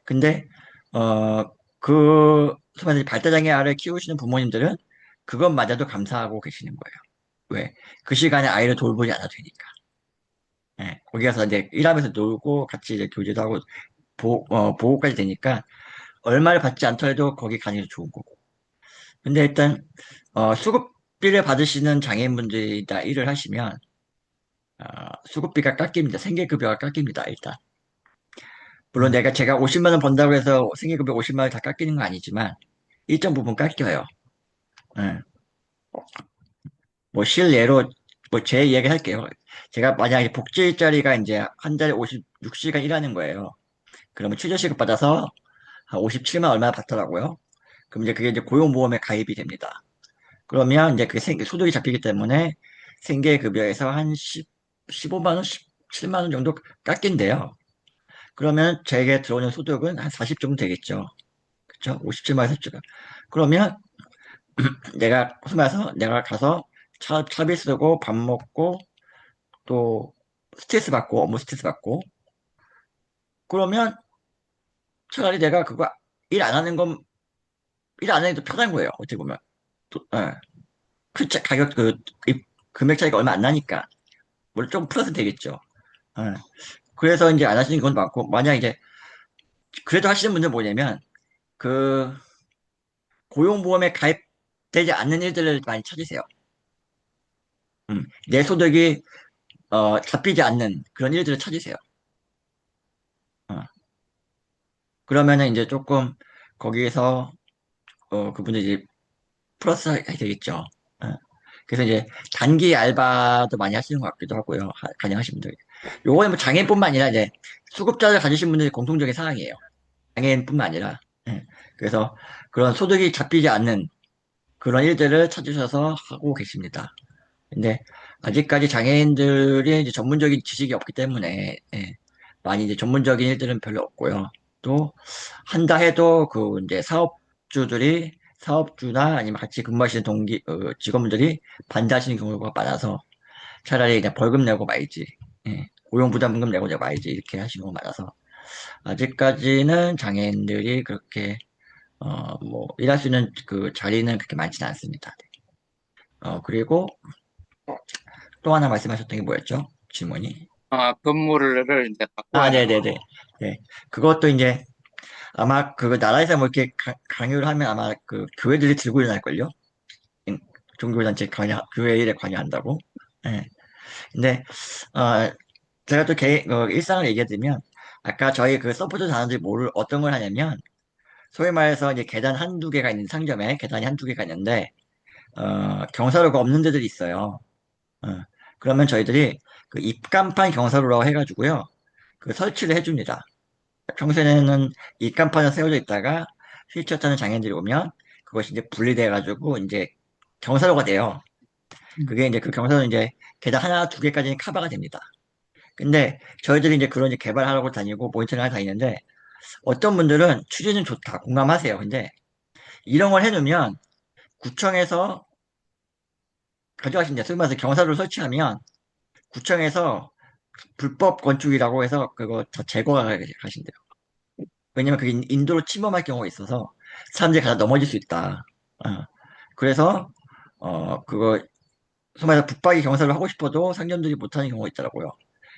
근데 어 소위 말해 발달장애 아를 키우시는 부모님들은 그것마저도 감사하고 계시는 거예요. 왜? 그 시간에 아이를 돌보지 않아도 되니까. 예, 거기 가서 이제 일하면서 놀고 같이 이제 교제도 하고 보호까지 되니까 얼마를 받지 않더라도 거기 가는 게 좋은 거고. 근데 일단 수급비를 받으시는 장애인분들이 다 일을 하시면 수급비가 깎입니다. 생계급여가 깎입니다. 일단. 물론 제가 50만 원 번다고 해서 생계급여 50만 원 다 깎이는 건 아니지만 일정 부분 깎여요. 예. 뭐 실례로 뭐 제 이야기 할게요. 제가 만약에 복지 일자리가 이제 한 달에 56시간 일하는 거예요. 그러면 최저시급 받아서 한 57만 얼마 받더라고요. 그럼 이제 그게 이제 고용보험에 가입이 됩니다. 그러면 이제 소득이 잡히기 때문에 생계급여에서 한 15만 원, 17만 원 정도 깎인대요. 그러면 제게 들어오는 소득은 한 40 정도 되겠죠. 그쵸? 57만 원, 40만. 그러면 소위 말해서 내가 가서 차비 쓰고 밥 먹고 또 스트레스 받고 업무 스트레스 받고 그러면 차라리 내가 그거 일 안 하는 건 일 안 하는 게 더 편한 거예요. 어떻게 보면. 예. 가격 금액 차이가 얼마 안 나니까 물론 좀 플러스 되겠죠. 예. 그래서 이제 안 하시는 건 많고 만약 이제 그래도 하시는 분들 뭐냐면 그 고용보험에 가입되지 않는 일들을 많이 찾으세요. 내 소득이 잡히지 않는 그런 일들을 찾으세요. 어. 그러면은 이제 조금 거기에서 그분들이 이제 플러스 하게 되겠죠. 어. 그래서 이제 단기 알바도 많이 하시는 것 같기도 하고요. 가능하신 분들. 요거는 뭐 장애인뿐만 아니라 이제 수급자를 가지신 분들이 공통적인 상황이에요. 장애인뿐만 아니라. 예. 그래서 그런 소득이 잡히지 않는 그런 일들을 찾으셔서 하고 계십니다. 근데 아직까지 장애인들이 이제 전문적인 지식이 없기 때문에 많이 이제 전문적인 일들은 별로 없고요. 또 한다 해도 그 이제 사업주나 아니면 같이 근무하시는 직원분들이 반대하시는 경우가 많아서 차라리 그냥 벌금 내고 말지, 고용부담금 내고 말지 이렇게 하시는 경우가 많아서 아직까지는 장애인들이 그렇게 뭐 일할 수 있는 그 자리는 그렇게 많지는 않습니다. 그리고 또 하나 말씀하셨던 게 뭐였죠? 질문이. 건물을 이제 바꿔야 아, 되는 네네네. 네. 그것도 이제 아마 그 나라에서 뭐 이렇게 강요를 하면 아마 그 교회들이 들고 일어날걸요? 종교단체 교회 일에 관여한다고. 예. 근데, 어, 제가 또 일상을 얘기해 드리면, 아까 저희 그 서포트 단원들이 어떤 걸 하냐면, 소위 말해서 이제 계단 한두 개가 있는 상점에 계단이 한두 개가 있는데, 경사로가 없는 데들이 있어요. 어, 그러면 저희들이 그 입간판 경사로라고 해가지고요. 그 설치를 해줍니다. 평소에는 입간판은 세워져 있다가 휠체어 타는 장애인들이 오면 그것이 이제 분리돼가지고 이제 경사로가 돼요. 그게 이제 그 경사로는 이제 계단 하나, 두 개까지는 커버가 됩니다. 근데 저희들이 이제 그런 이제 개발하러 다니고 모니터링 하러 다니는데 어떤 분들은 취지는 좋다, 공감하세요. 근데 이런 걸 해놓으면 구청에서 가져가신 데 소위 말해서 경사로를 설치하면 구청에서 불법 건축이라고 해서 그거 다 제거하신대요. 왜냐면 그게 인도로 침범할 경우가 있어서 사람들이 가다 넘어질 수 있다. 어. 그래서 그거 소위 말해서 북박이 경사를 하고 싶어도 상점들이 못하는 경우가 있더라고요.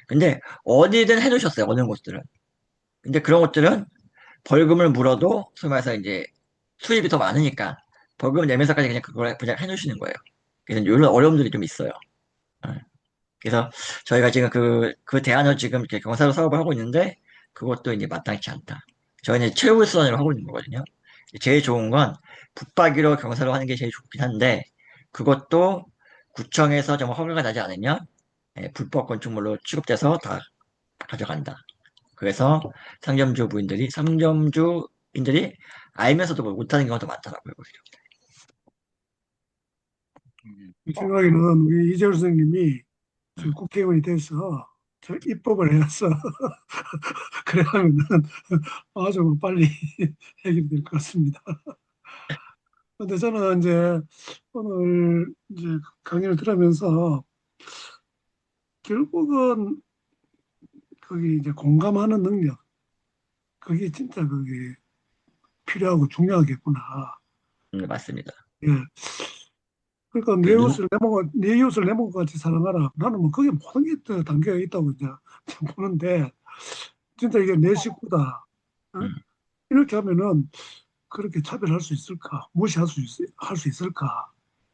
근데 어디든 해놓으셨어요. 어느 곳들은. 근데 그런 곳들은 벌금을 물어도 소위 말해서 이제 수입이 더 많으니까 벌금 내면서까지 그냥 그걸 그냥 해놓으시는 거예요. 그래서 이런 어려움들이 좀 있어요. 어. 그래서 저희가 지금 그 대안을 지금 이렇게 경사로 사업을 하고 있는데 그것도 이제 마땅치 않다. 저희는 최우선으로 하고 있는 거거든요. 제일 좋은 건 붙박이로 경사로 하는 게 제일 좋긴 한데 그것도 구청에서 정말 허가가 나지 않으면 불법 건축물로 취급돼서 다 가져간다. 그래서 상점주인들이 알면서도 못하는 경우도 많더라고요. 오히려. 제 생각에는 우리 이재호 선생님이 저 국회의원이 돼서 저 입법을 해서 그래 하면은 아주 빨리 해결될 것 같습니다. 근데 저는 이제 오늘 이제 강의를 들으면서 결국은 거기 이제 공감하는 능력, 그게 진짜 그게 필요하고 중요하겠구나. 맞습니다. 예. 그러니까 그 내 이웃을 내 몸과 같이 사랑하라. 나는 뭐 그게 모든 게 담겨 있다고 이제 보는데 진짜 이게 내 식구다. 어? 음. 이렇게 하면은 그렇게 차별할 수 있을까? 무시할 할 수 있을까?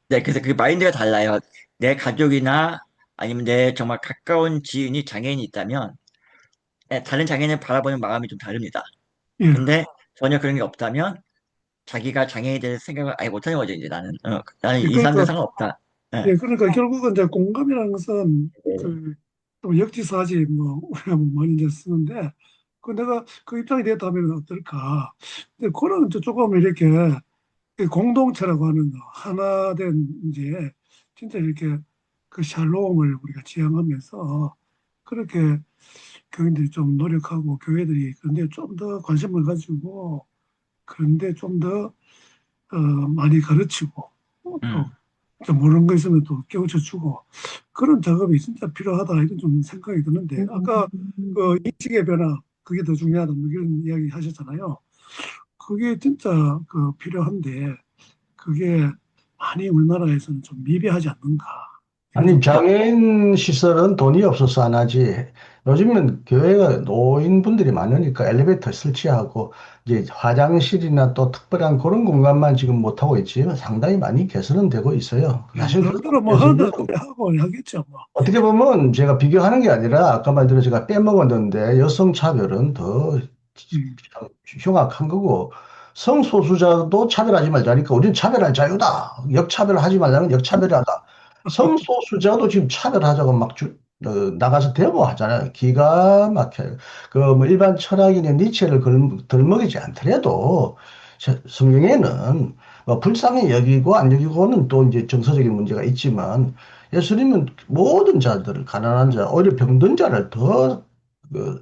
네, 그래서 그 마인드가 달라요. 내 가족이나 아니면 내 정말 가까운 지인이 장애인이 있다면 다른 장애인을 바라보는 마음이 좀 다릅니다. 예. 근데 전혀 그런 게 없다면 자기가 장애인에 대해 생각을 아예 못하는 거죠. 이제 나는 예, 이 사람들 그러니까 상관없다. 예. 예, 그러니까 결국은 이제 공감이라는 것은 네. 그좀 역지사지 뭐 우리가 뭐 많이 이제 쓰는데 그 내가 그 입장이 됐다면 어떨까? 근데 그런 이제 조금 이렇게 이 공동체라고 하는 거 하나 된 이제 진짜 이렇게 그 샬롬을 우리가 지향하면서 그렇게 교인들이 좀 노력하고 교회들이 그런데 좀 더 관심을 가지고 그런데 좀 더 많이 가르치고 또 음. 좀 모르는 거 있으면 또 깨우쳐 주고 그런 작업이 진짜 필요하다 이런 좀 생각이 드는데 아까 그 인식의 변화 그게 더 중요하다 뭐 이런 이야기 하셨잖아요. 그게 진짜 그 필요한데 그게 많이 우리나라에서는 좀 미비하지 않는가 이런 아니, 좀 장애인 시설은 돈이 없어서 안 하지. 요즘은 교회가 노인분들이 많으니까 엘리베이터 설치하고, 이제 화장실이나 또 특별한 그런 공간만 지금 못하고 있지. 상당히 많이 개선은 되고 있어요. 사실 그런 나름대로 뭐 하는 면에서는 데 하고 하겠죠 뭐. 어떻게 보면 제가 비교하는 게 아니라 아까 말대로 제가 빼먹었는데 여성 차별은 더 음. 흉악한 거고 성소수자도 차별하지 말자니까 우리는 차별할 자유다. 역차별하지 말라면 역차별하다. 성소수자도 지금 차별하자고 막 나가서 데모하잖아요. 기가 막혀요. 그 뭐 일반 철학인의 니체를 덜먹이지 않더라도 성경에는 뭐 불쌍히 여기고 안 여기고는 또 이제 정서적인 문제가 있지만 예수님은 모든 자들을 가난한 자, 오히려 병든 자를 더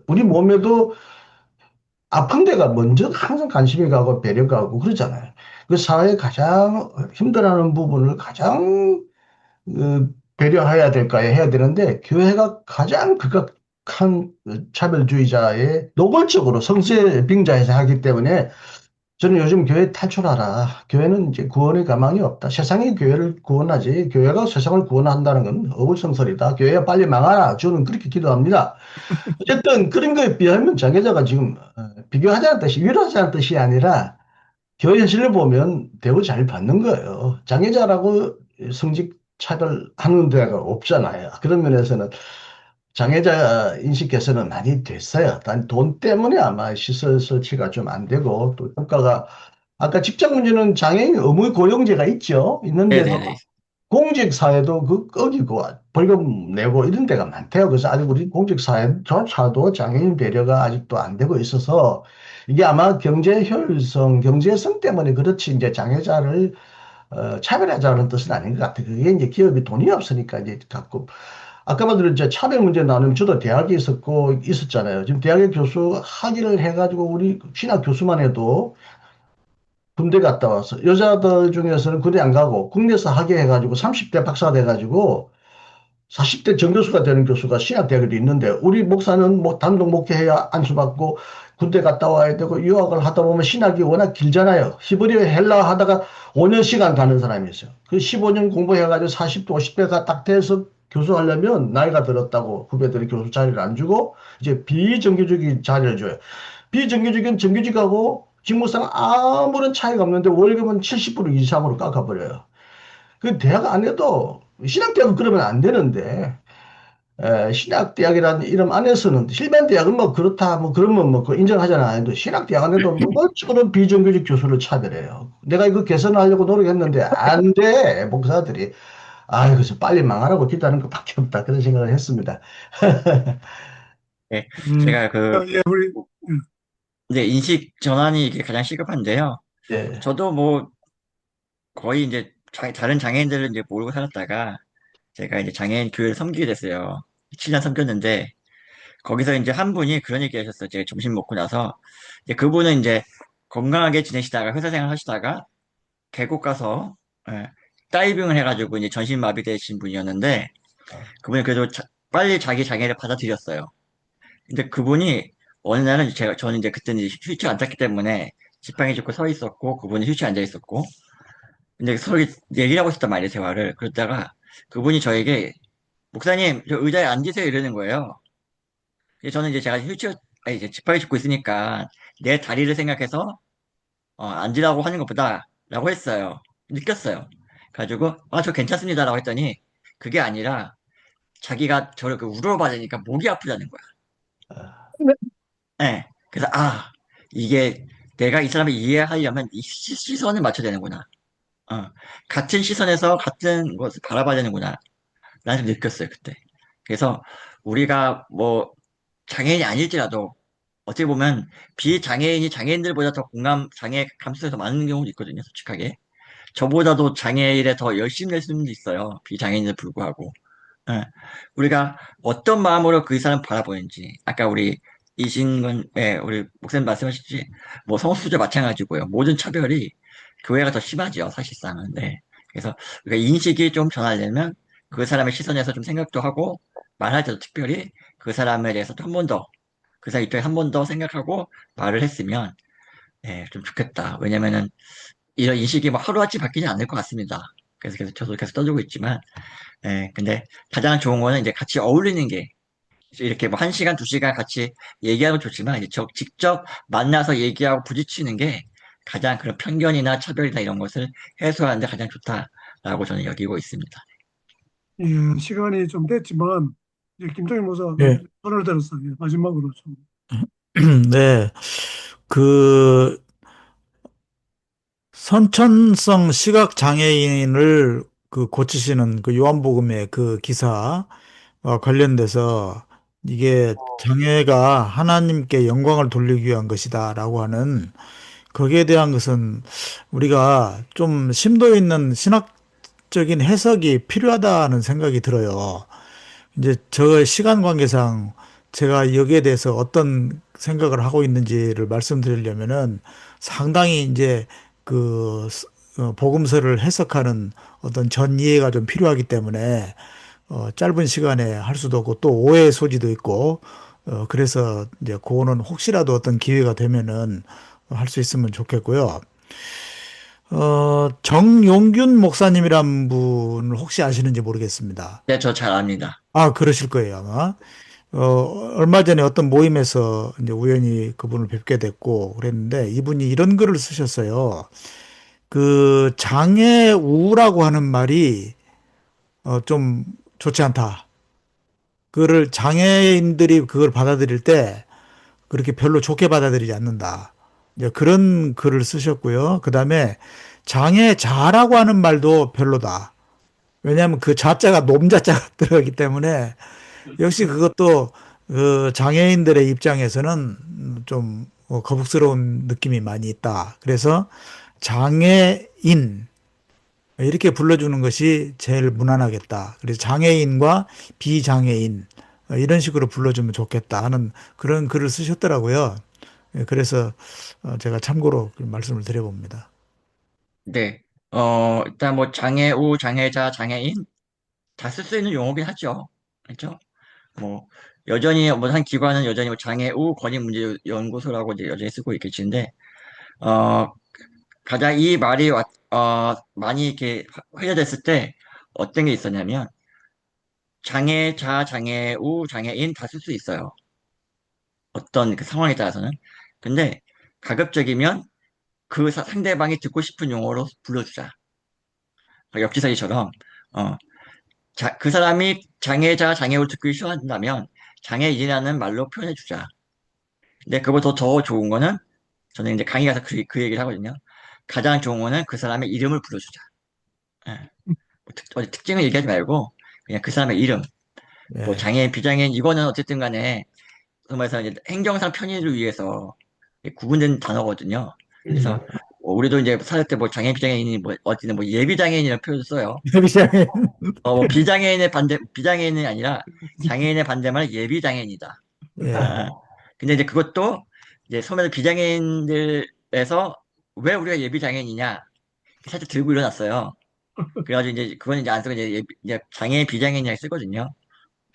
우리 몸에도 아픈 데가 먼저 항상 관심이 가고 배려가 가고 그러잖아요. 그 사회에 가장 힘들어하는 부분을 가장 배려해야 될까요? 해야 되는데 교회가 가장 극악한 차별주의자의 노골적으로 성세 빙자해서 하기 때문에 저는 요즘 교회 탈출하라. 교회는 이제 구원의 가망이 없다. 세상이 교회를 구원하지 교회가 세상을 구원한다는 건 어불성설이다. 교회가 빨리 망하라. 저는 그렇게 기도합니다. 어쨌든 그런 거에 비하면 장애자가 지금 비교하자는 뜻이 위로하자는 뜻이 아니라 교회 현실을 보면 대우 잘 받는 거예요. 장애자라고 성직 차별하는 데가 없잖아요. 그런 면에서는 장애자 인식 개선은 많이 됐어요. 단 돈 때문에 아마 시설 설치가 좀 안 되고 또 효과가 아까 직장 문제는 장애인 의무 고용제가 있죠. 있는데도 네네네. 공직사회도 그 어기고 벌금 내고 이런 데가 많대요. 그래서 아직 우리 공직사회조차도 장애인 배려가 아직도 안 되고 있어서 이게 아마 경제 효율성, 경제성 때문에 그렇지 이제 장애자를 차별하자는 뜻은 아닌 것 같아요. 그게 이제 기업이 돈이 없으니까 이제 갖고 아까 말대로 이제 차별 문제 나누면 저도 대학에 있었잖아요. 지금 대학에 교수 학위를 해가지고 우리 신학 교수만 해도 군대 갔다 와서 여자들 중에서는 군대 안 가고 국내에서 학위해가지고 30대 박사 돼가지고 40대 정교수가 되는 교수가 신학대학에도 있는데 우리 목사는 뭐 단독 목회해야 안수받고 군대 갔다 와야 되고 유학을 하다 보면 신학이 워낙 길잖아요. 히브리어 헬라 하다가 5년씩안 가는 사람이 있어요. 그 15년 공부해가지고 40대 50대가 딱 돼서 교수하려면 나이가 들었다고 후배들이 교수 자리를 안 주고 이제 비정규직인 자리를 줘요. 비정규직은 정규직하고 직무상 아무런 차이가 없는데 월급은 70% 이상으로 깎아버려요. 그 대학 안에도 신학대학은 그러면 안 되는데 신학대학이라는 이름 안에서는 일반 대학은 뭐 그렇다 뭐 그러면 뭐 그거 인정하잖아요. 신학대학 안에도 뭐 그런 비정규직 교수를 차별해요. 내가 이거 개선하려고 노력했는데 안 돼. 목사들이 그래서 빨리 망하라고 기도하는 것밖에 없다 그런 생각을 했습니다. 네, 음, 제가 그 예, 우리, 이제 인식 전환이 이게 가장 시급한데요. 예. 저도 뭐 거의 이제 다른 장애인들을 이제 모르고 살았다가 제가 이제 장애인 교회를 섬기게 됐어요. 7년 섬겼는데 거기서 이제 한 분이 그런 얘기 하셨어요. 제가 점심 먹고 나서 이제 그분은 이제 건강하게 지내시다가 회사 생활 하시다가 계곡 가서 예, 다이빙을 해가지고 이제 전신마비 되신 분이었는데 그분이 그래도 빨리 자기 장애를 받아들였어요. 근데 그분이 어느 날은 저는 이제 그때는 이제 휠체어 안 탔기 때문에 지팡이 짚고 서 있었고 그분이 휠체어 앉아 있었고 근데 서로 얘기를 하고 있었단 말이에요, 대화를. 그러다가 그분이 저에게 목사님, 저 의자에 앉으세요 이러는 거예요. 그래서 저는 이제 제가 이제 지팡이 짚고 있으니까 내 다리를 생각해서 앉으라고 하는 것보다 라고 했어요. 느꼈어요. 가지고 저 괜찮습니다라고 했더니 그게 아니라 자기가 저를 울어봐주니까 목이 아프다는 거야. 예. 그래서 이게 내가 이 사람을 이해하려면 이 시선을 맞춰야 되는구나. 어, 같은 시선에서 같은 것을 바라봐야 되는구나. 라는 걸 느꼈어요, 그때. 그래서 우리가 뭐 장애인이 아닐지라도 어떻게 보면 비장애인이 장애인들보다 더 장애 감수성이 더 많은 경우도 있거든요, 솔직하게. 저보다도 장애인에 더 열심히 낼 수는 있어요, 비장애인에 불구하고. 예. 우리가 어떤 마음으로 그 사람 바라보는지. 아까 우리 우리 목사님 말씀하셨지, 뭐 성수도 마찬가지고요. 모든 차별이 교회가 더 심하죠, 사실상은. 네. 그래서 우리가 인식이 좀 변화되면 그 사람의 시선에서 좀 생각도 하고, 말할 때도 특별히 그 사람에 대해서 한 번 더, 그 사람 입장에 한 번 더 생각하고 말을 했으면, 좀 좋겠다. 왜냐면은 이런 인식이 뭐 하루아침에 바뀌지 않을 것 같습니다. 그래서 계속 저도 계속 떠들고 있지만, 근데 가장 좋은 거는 이제 같이 어울리는 게 이렇게 뭐 1시간, 2시간 같이 얘기하고 좋지만 이제 직접 만나서 얘기하고 부딪히는 게 가장 그런 편견이나 차별이나 이런 것을 해소하는 데 가장 좋다라고 저는 여기고 있습니다. 예, 시간이 좀 됐지만, 이제 김정일 목사가 예. 손을 들었어. 요 마지막으로 좀. 네. 그 선천성 시각 장애인을 그 고치시는 그 요한복음의 그 기사 관련돼서 이게 장애가 하나님께 영광을 돌리기 위한 것이다라고 하는 거기에 대한 것은 우리가 좀 심도 있는 신학적인 해석이 필요하다는 생각이 들어요. 이제 저 시간 관계상 제가 여기에 대해서 어떤 생각을 하고 있는지를 말씀드리려면은 상당히 이제 그 복음서를 해석하는 어떤 전 이해가 좀 필요하기 때문에 짧은 시간에 할 수도 없고 또 오해의 소지도 있고 그래서 이제 그거는 혹시라도 어떤 기회가 되면은 할 수 있으면 좋겠고요. 정용균 목사님이란 분을 혹시 아시는지 모르겠습니다. 네, 저 잘 압니다. 그러실 거예요, 아마. 얼마 전에 어떤 모임에서 이제 우연히 그분을 뵙게 됐고 그랬는데 이분이 이런 글을 쓰셨어요. 그 장애 우라고 하는 말이 좀 좋지 않다. 그거를 장애인들이 그걸 받아들일 때 그렇게 별로 좋게 받아들이지 않는다. 이제 그런 글을 쓰셨고요. 그다음에 장애자라고 하는 말도 별로다. 왜냐하면 그 자자가 놈자자가 들어가기 때문에 역시 그것도 그 장애인들의 입장에서는 좀 거북스러운 느낌이 많이 있다. 그래서 장애인 이렇게 불러주는 것이 제일 무난하겠다. 그래서 장애인과 비장애인 이런 식으로 불러주면 좋겠다 하는 그런 글을 쓰셨더라고요. 그래서 제가 참고로 그 말씀을 드려봅니다. 네. 일단 뭐 장애우, 장애자, 장애인 다 쓸 수 있는 용어긴 하죠. 그렇죠? 뭐 여전히 뭐 한 기관은 여전히 뭐 장애우 권익문제연구소라고 이제 여전히 쓰고 있겠지인데 어 가장 이 말이 많이 이렇게 회자됐을 때 어떤 게 있었냐면 장애자, 장애우, 장애인 다 쓸 수 있어요. 어떤 그 상황에 따라서는. 근데 가급적이면 그 상대방이 듣고 싶은 용어로 불러주자. 역지사지처럼 어, 그 사람이 장애자, 장애우를 듣기 싫어한다면 장애인이라는 말로 표현해주자. 근데 그보다 더 좋은 거는 저는 이제 강의 가서 그 얘기를 하거든요. 가장 좋은 거는 그 사람의 이름을 불러주자. 예. 어디 특징을 얘기하지 말고 그냥 그 사람의 이름. 뭐 예. 장애인, 비장애인 이거는 어쨌든 간에 정말서 이제 행정상 편의를 위해서 구분된 단어거든요. 그래서 뭐 우리도 이제 살 때 뭐 장애인, 비장애인이 뭐 어디는 뭐 예비장애인이라는 표현을 써요. 시장에 뭐 비장애인의 반대, 비장애인이 아니라 장애인의 반대말은 예비장애인이다. 예. 아, 근데 이제 그것도 이제 소매도 비장애인들에서 왜 우리가 예비장애인이냐 살짝 들고 일어났어요. 그래가지고 이제 그거는 이제 안 쓰고 이제 장애인, 비장애인이라고 쓰거든요.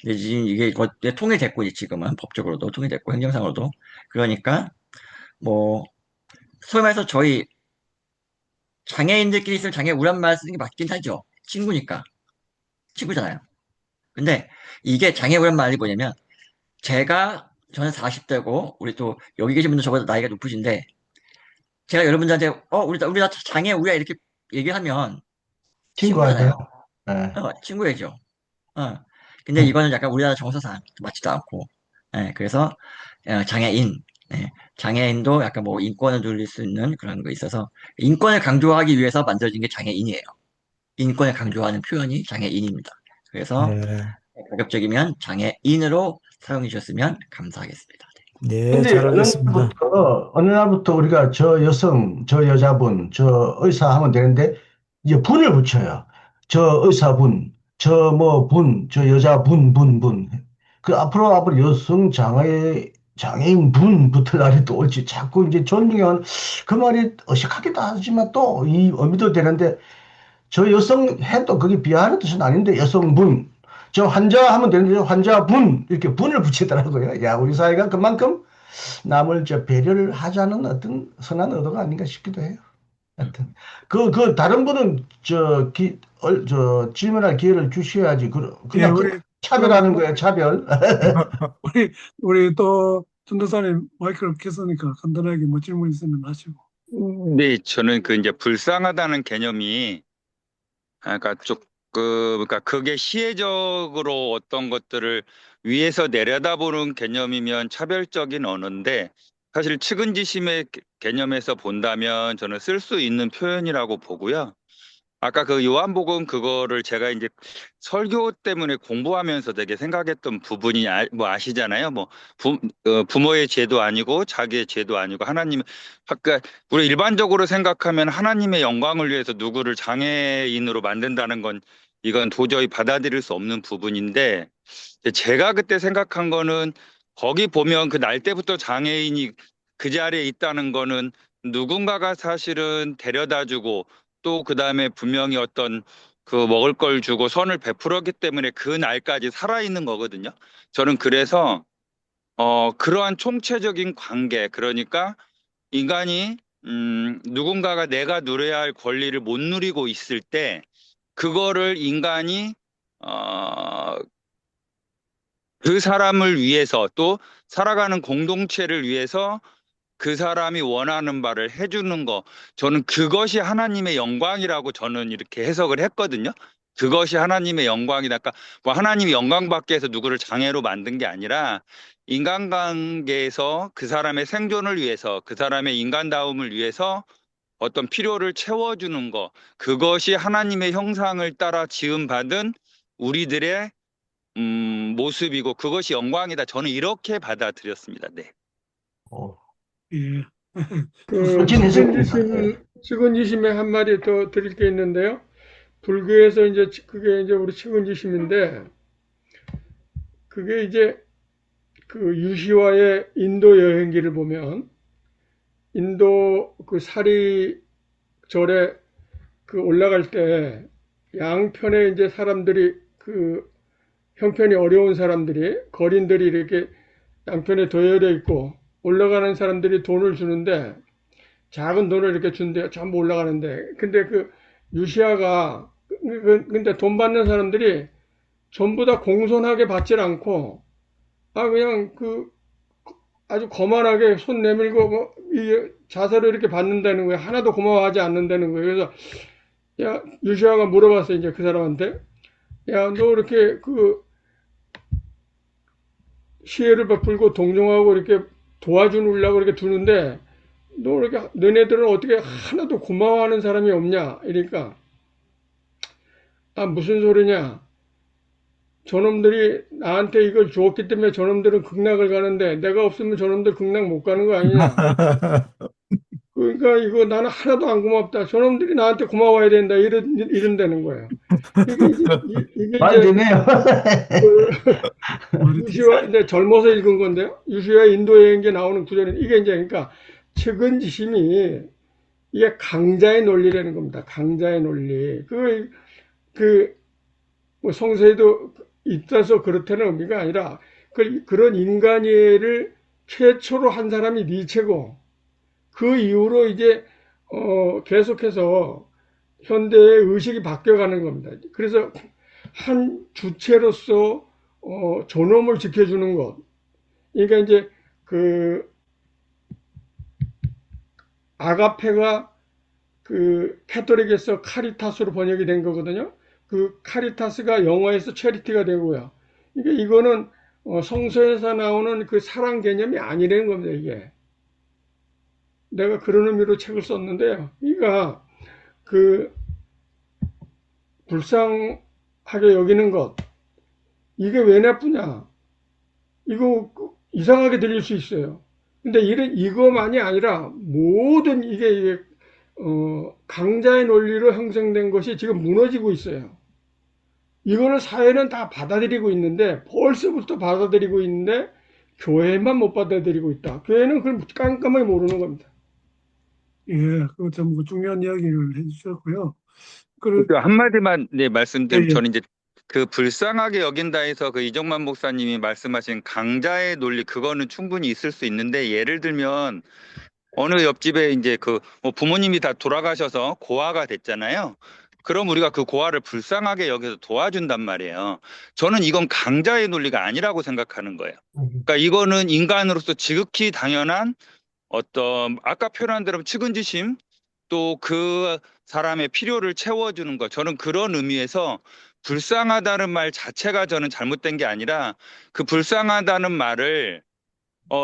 근데 지금 이게 이제 통일됐고 이제 지금은 법적으로도 통일됐고 행정상으로도 그러니까 뭐 소위 말해서 저희 장애인들끼리 쓸 장애 우란 말 쓰는 게 맞긴 하죠. 친구니까 친구잖아요. 근데 이게 장애 우란 말이 뭐냐면 저는 40대고 우리 또 여기 계신 분들 저보다 나이가 높으신데 제가 여러분들한테 우리 다 장애 우야 이렇게 얘기하면 친구하죠. 친구잖아요. 예. 친구애죠. 어. 근데 이거는 약간 우리나라 정서상 맞지도 않고 그래서 장애인 장애인도 약간 뭐 인권을 누릴 수 있는 그런 거 있어서 인권을 강조하기 위해서 만들어진 게 장애인이에요. 인권을 강조하는 표현이 장애인입니다. 그래서 네. 가급적이면 장애인으로 사용해 주셨으면 감사하겠습니다. 네, 근데 잘 알겠습니다. 어느 날부터 우리가 저 여성, 저 여자분, 저 의사 하면 되는데, 이제 분을 붙여요. 저 의사분, 저 뭐 분, 저 여자분, 분. 그 앞으로 여성 장애인 분 붙을 날이 또 올지 자꾸 이제 존중해온 그 말이 어색하기도 하지만 또 이 의미도 되는데, 저 여성 해도 그게 비하하는 뜻은 아닌데 여성분, 저 환자 하면 되는데 환자분 이렇게 분을 붙이더라고요. 야, 우리 사회가 그만큼 남을 배려를 하자는 어떤 선한 의도가 아닌가 싶기도 해요. 하여튼 다른 분은 질문할 기회를 주셔야지. 예, 그냥 그럼 차별하는 거예요, 차별. 우리 또 전도사님 마이크를 켰으니까 간단하게 뭐 질문 있으면 하시고. 네, 저는 그 이제 불쌍하다는 개념이, 그러니까 그러니까 그게 시혜적으로 어떤 것들을 위에서 내려다보는 개념이면 차별적인 언어인데, 사실 측은지심의 개념에서 본다면 저는 쓸 수 있는 표현이라고 보고요. 아까 그 요한복음 그거를 제가 이제 설교 때문에 공부하면서 되게 생각했던 부분이 뭐 아시잖아요. 뭐 부모의 죄도 아니고 자기의 죄도 아니고 하나님, 그러니까 우리 일반적으로 생각하면 하나님의 영광을 위해서 누구를 장애인으로 만든다는 건 이건 도저히 받아들일 수 없는 부분인데, 제가 그때 생각한 거는 거기 보면 그 날 때부터 장애인이 그 자리에 있다는 거는 누군가가 사실은 데려다주고 또 그다음에 분명히 어떤 그 먹을 걸 주고 선을 베풀었기 때문에 그 날까지 살아있는 거거든요. 저는 그래서 그러한 총체적인 관계, 그러니까 인간이 누군가가 내가 누려야 할 권리를 못 누리고 있을 때 그거를 인간이 어, 그 사람을 위해서 또 살아가는 공동체를 위해서 그 사람이 원하는 바를 해주는 거, 저는 그것이 하나님의 영광이라고 저는 이렇게 해석을 했거든요. 그것이 하나님의 영광이다. 그러니까 뭐 하나님이 영광 받기 위해서 누구를 장애로 만든 게 아니라 인간관계에서 그 사람의 생존을 위해서 그 사람의 인간다움을 위해서 어떤 필요를 채워주는 거, 그것이 하나님의 형상을 따라 지음받은 우리들의 모습이고 그것이 영광이다. 저는 이렇게 받아들였습니다. 네. 어, 예. 그 멋진 해석입니다. 측은지심에 한 마디 더 드릴 게 있는데요. 불교에서 이제 그게 이제 우리 측은지심인데, 그게 이제 그 유시와의 인도 여행기를 보면 인도 그 사리 절에 그 올라갈 때 양편에 이제 사람들이 그 형편이 어려운 사람들이, 거린들이 이렇게 양편에 도열해 있고 올라가는 사람들이 돈을 주는데, 작은 돈을 이렇게 준대요. 전부 올라가는데. 근데 그 유시아가, 근데 돈 받는 사람들이 전부 다 공손하게 받질 않고, 그냥 아주 거만하게 손 내밀고, 이 자세로 이렇게 받는다는 거예요. 하나도 고마워하지 않는다는 거예요. 그래서, 야, 유시아가 물어봤어요. 이제 그 사람한테. 야, 너 이렇게 시혜를 베풀고 동정하고 이렇게 도와주려고 이렇게 두는데, 너 이렇게, 너네들은 어떻게 하나도 고마워하는 사람이 없냐? 이러니까, 무슨 소리냐? 저놈들이 나한테 이걸 주었기 때문에 저놈들은 극락을 가는데, 내가 없으면 저놈들 극락 못 가는 거 아니냐? 그러니까 이거 나는 하나도 안 고맙다. 저놈들이 나한테 고마워야 된다. 이런다는 거예요. 이게 말 이제 되네요. 유시와, 이제 젊어서 읽은 건데요. 유시와 인도 여행기에 나오는 구절은 이게 이제, 그러니까 측은지심이 이게 강자의 논리라는 겁니다. 강자의 논리. 뭐 성서에도 있어서 그렇다는 의미가 아니라, 그런 인간이해를 최초로 한 사람이 니체고, 그 이후로 이제 계속해서 현대의 의식이 바뀌어가는 겁니다. 그래서 한 주체로서 존엄을 지켜주는 것. 그러니까 이제 아가페가 캐톨릭에서 카리타스로 번역이 된 거거든요. 그 카리타스가 영어에서 체리티가 되고요. 이거는 성서에서 나오는 그 사랑 개념이 아니라는 겁니다. 이게 내가 그런 의미로 책을 썼는데요. 그러니까 불쌍하게 여기는 것, 이게 왜 나쁘냐? 이거 이상하게 들릴 수 있어요. 근데 이거만이 아니라 모든 이게 강자의 논리로 형성된 것이 지금 무너지고 있어요. 이거를 사회는 다 받아들이고 있는데, 벌써부터 받아들이고 있는데 교회만 못 받아들이고 있다. 교회는 그걸 깜깜하게 모르는 겁니다. 예, 그 참 중요한 이야기를 해주셨고요. 그 한마디만 네, 예, 말씀드리면, 예. 저는 이제 그 불쌍하게 여긴다 해서 그 이정만 목사님이 말씀하신 강자의 논리, 그거는 충분히 있을 수 있는데, 예를 들면 어느 옆집에 이제 뭐 부모님이 다 돌아가셔서 고아가 됐잖아요. 그럼 우리가 그 고아를 불쌍하게 여겨서 도와준단 말이에요. 저는 이건 강자의 논리가 아니라고 생각하는 거예요. 그러니까 이거는 인간으로서 지극히 당연한 어떤, 아까 표현한 대로 측은지심, 또 그 사람의 필요를 채워주는 것. 저는 그런 의미에서 불쌍하다는 말 자체가 저는 잘못된 게 아니라, 그 불쌍하다는 말을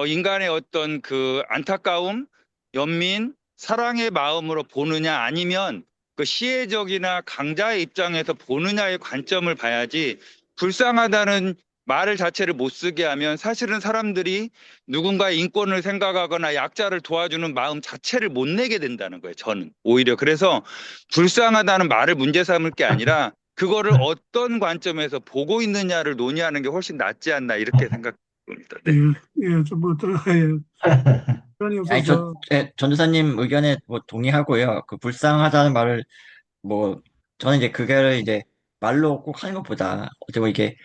인간의 어떤 그 안타까움, 연민, 사랑의 마음으로 보느냐, 아니면 그 시혜적이나 강자의 입장에서 보느냐의 관점을 봐야지, 불쌍하다는 말을 자체를 못 쓰게 하면 사실은 사람들이 누군가의 인권을 생각하거나 약자를 도와주는 마음 자체를 못 내게 된다는 거예요. 저는 오히려 그래서 불쌍하다는 말을 문제 삼을 게 아니라, 그거를 어떤 관점에서 보고 있느냐를 논의하는 게 훨씬 낫지 않나, 이렇게 생각합니다. 네. 예, 좀뭐 들어가요. 시간이 아니, 없어서. 전도사님 의견에 뭐 동의하고요. 그 불쌍하다는 말을 뭐 저는 이제 그거를 이제 말로 꼭 하는 것보다 어떻게 보면 이게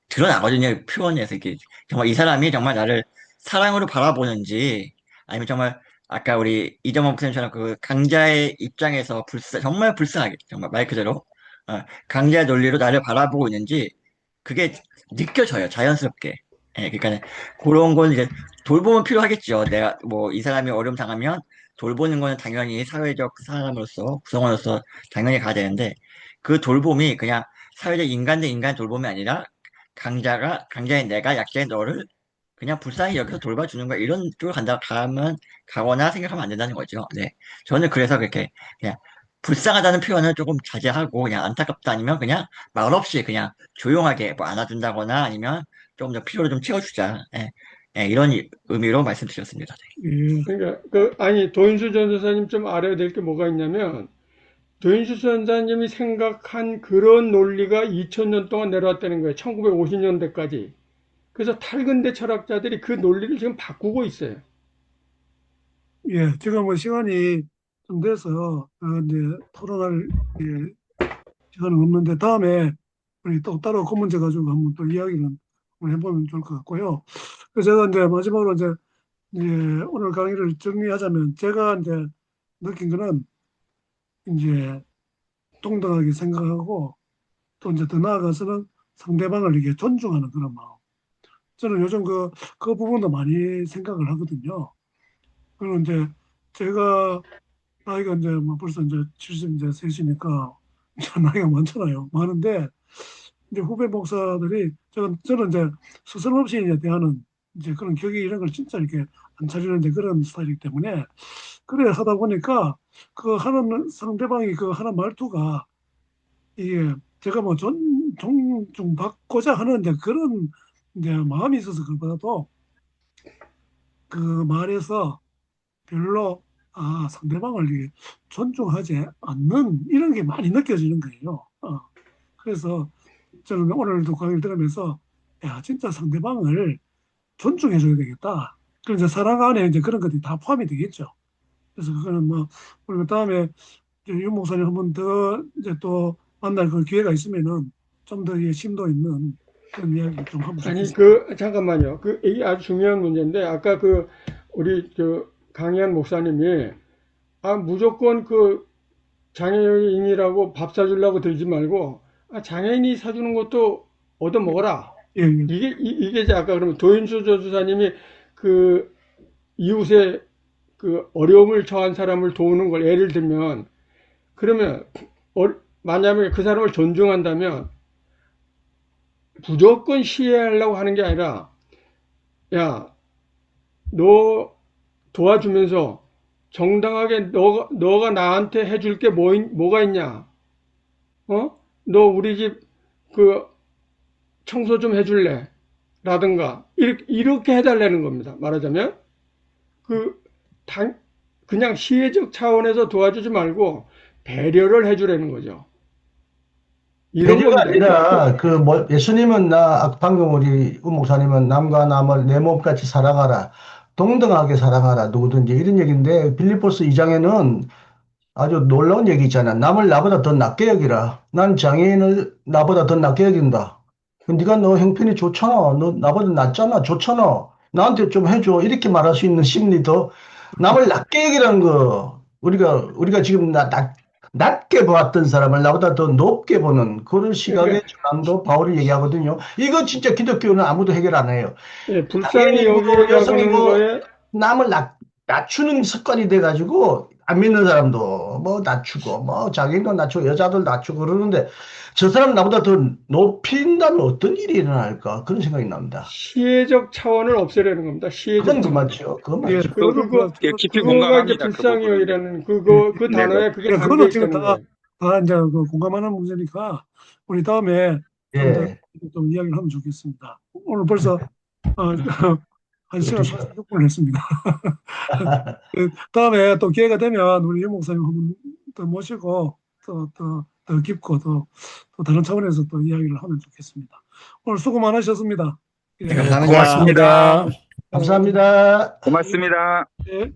드러나거든요. 표현에서 이게 정말 이 사람이 정말 나를 사랑으로 바라보는지, 아니면 정말 아까 우리 이정원 목사님처럼 그 강자의 입장에서 정말 불쌍하게, 정말 말 그대로 강자의 논리로 나를 바라보고 있는지 그게 느껴져요. 자연스럽게. 예, 그러니까 그런 건 이제 돌보면 필요하겠죠. 내가 뭐 이 사람이 어려움 당하면 돌보는 거는 당연히 사회적 사람으로서 구성원으로서 당연히 가야 되는데, 그 돌봄이 그냥 사회적 인간 대 인간 돌봄이 아니라 강자인 내가 약자인 너를 그냥 불쌍히 여기서 돌봐주는 거야, 이런 쪽으로 가거나 생각하면 안 된다는 거죠. 네. 저는 그래서 그렇게 그냥 불쌍하다는 표현을 조금 자제하고, 그냥 안타깝다 아니면 그냥 말없이 그냥 조용하게 뭐 안아준다거나, 아니면 조금 더 필요를 좀 채워주자. 예. 예, 이런 의미로 말씀드렸습니다. 네. 예, 그러니까 도인수 전도사님 좀 알아야 될 게 뭐가 있냐면, 도인수 전도사님이 생각한 그런 논리가 2000년 동안 내려왔다는 거예요. 1950년대까지. 그래서 탈근대 철학자들이 그 논리를 지금 바꾸고 있어요. 예, 지금 뭐 시간이 좀 돼서 이제 토론할 시간은 없는데, 다음에 우리 또 따로 그 문제 가지고 한번 또 이야기를 한번 해보면 좋을 것 같고요. 그래서 제가 이제 마지막으로 이제 오늘 강의를 정리하자면 제가 이제 느낀 거는 이제 동등하게 생각하고 또 이제 더 나아가서는 상대방을 이렇게 존중하는 그런 마음. 저는 요즘 그 부분도 많이 생각을 하거든요. 그리고 이제 제가 나이가 이제 뭐 벌써 이제 70 이제 셋이니까 이제 나이가 많잖아요. 많은데 이제 후배 목사들이 저는 이제 스스럼없이 이제 대하는 이제 그런 격의 이런 걸 진짜 이렇게 안 차리는 이제 그런 스타일이기 때문에 그래 하다 보니까 그 하는 상대방이 그 하는 말투가 이게 제가 뭐 존중받고자 하는 이제 그런 이제 마음이 있어서 그것보다도 그 말에서 별로 상대방을 이렇게 존중하지 않는 이런 게 많이 느껴지는 거예요. 그래서 저는 오늘도 강의를 들으면서 야 진짜 상대방을 존중해 줘야 되겠다. 그래서 이제 사랑 안에 이제 그런 것들이 다 포함이 되겠죠. 그래서 그거는 뭐 우리 다음에 윤 목사님 한 번 더 이제 또 만날 그 기회가 있으면은 좀 더 심도 있는 그런 이야기 좀 하면 아니, 좋겠습니다. 잠깐만요. 이게 아주 중요한 문제인데, 아까 우리 강의한 목사님이, 무조건 장애인이라고 밥 사주려고 들지 말고, 장애인이 사주는 것도 얻어 먹어라. 예, 예. 이게 이제 아까 그러면 도인수 조수사님이 이웃의 어려움을 처한 사람을 도우는 걸 예를 들면, 그러면, 만약에 그 사람을 존중한다면, 무조건 시해하려고 하는 게 아니라, 야, 너 도와주면서 정당하게 너가 나한테 해줄 게 뭐가 있냐? 너 우리 집 청소 좀 해줄래? 라든가, 이렇게 해달라는 겁니다. 말하자면, 그냥 시혜적 차원에서 도와주지 말고 배려를 해주라는 거죠. 이런 배려가 겁니다. 아니라 예수님은 방금 우리 우 목사님은 남과 남을 내 몸같이 사랑하라. 동등하게 사랑하라. 누구든지 이런 얘기인데 빌립보스 2장에는 아주 놀라운 얘기 있잖아. 남을 나보다 더 낮게 여기라. 난 장애인을 나보다 더 낮게 여긴다. 네가 너 형편이 좋잖아. 너 나보다 낫잖아. 좋잖아. 나한테 좀 해줘. 이렇게 말할 수 있는 심리도 남을 낮게 여기라는 거. 우리가 지금 낮게 보았던 사람을 나보다 더 높게 보는 그런 시각의 그러니까, 전환도 바울이 얘기하거든요. 이거 진짜 기독교는 아무도 해결 안 해요. 불쌍히 장애인이고 여기려고 하는 여성이고 거에, 남을 낮추는 습관이 돼가지고 안 믿는 사람도 뭐 낮추고 뭐 자기도 낮추고 여자들 낮추고 그러는데 저 사람 나보다 더 높인다면 어떤 일이 일어날까 그런 생각이 납니다. 시혜적 차원을 없애려는 겁니다. 시혜적 그건 차원. 맞죠. 그건 예, 맞죠. 그거는 뭐 깊이 그거가 이제 공감합니다. 그 불쌍히 부분은. 여기라는 예, 그 네네. 단어에 그게 예, 담겨 그거는 지금 있다는 거예요. 다 이제 공감하는 문제니까 우리 다음에 좀 더 예. 좀 이야기를 하면 좋겠습니다. 오늘 벌써 1시간 46분을 했습니다. 다음에 또 기회가 되면 우리 윤 목사님 한번 더 모시고 더 깊고 또 다른 차원에서 또 이야기를 하면 좋겠습니다. 오늘 수고 많으셨습니다. 예, 네, 감사합니다. 고맙습니다. 감사합니다. 고맙습니다. 예.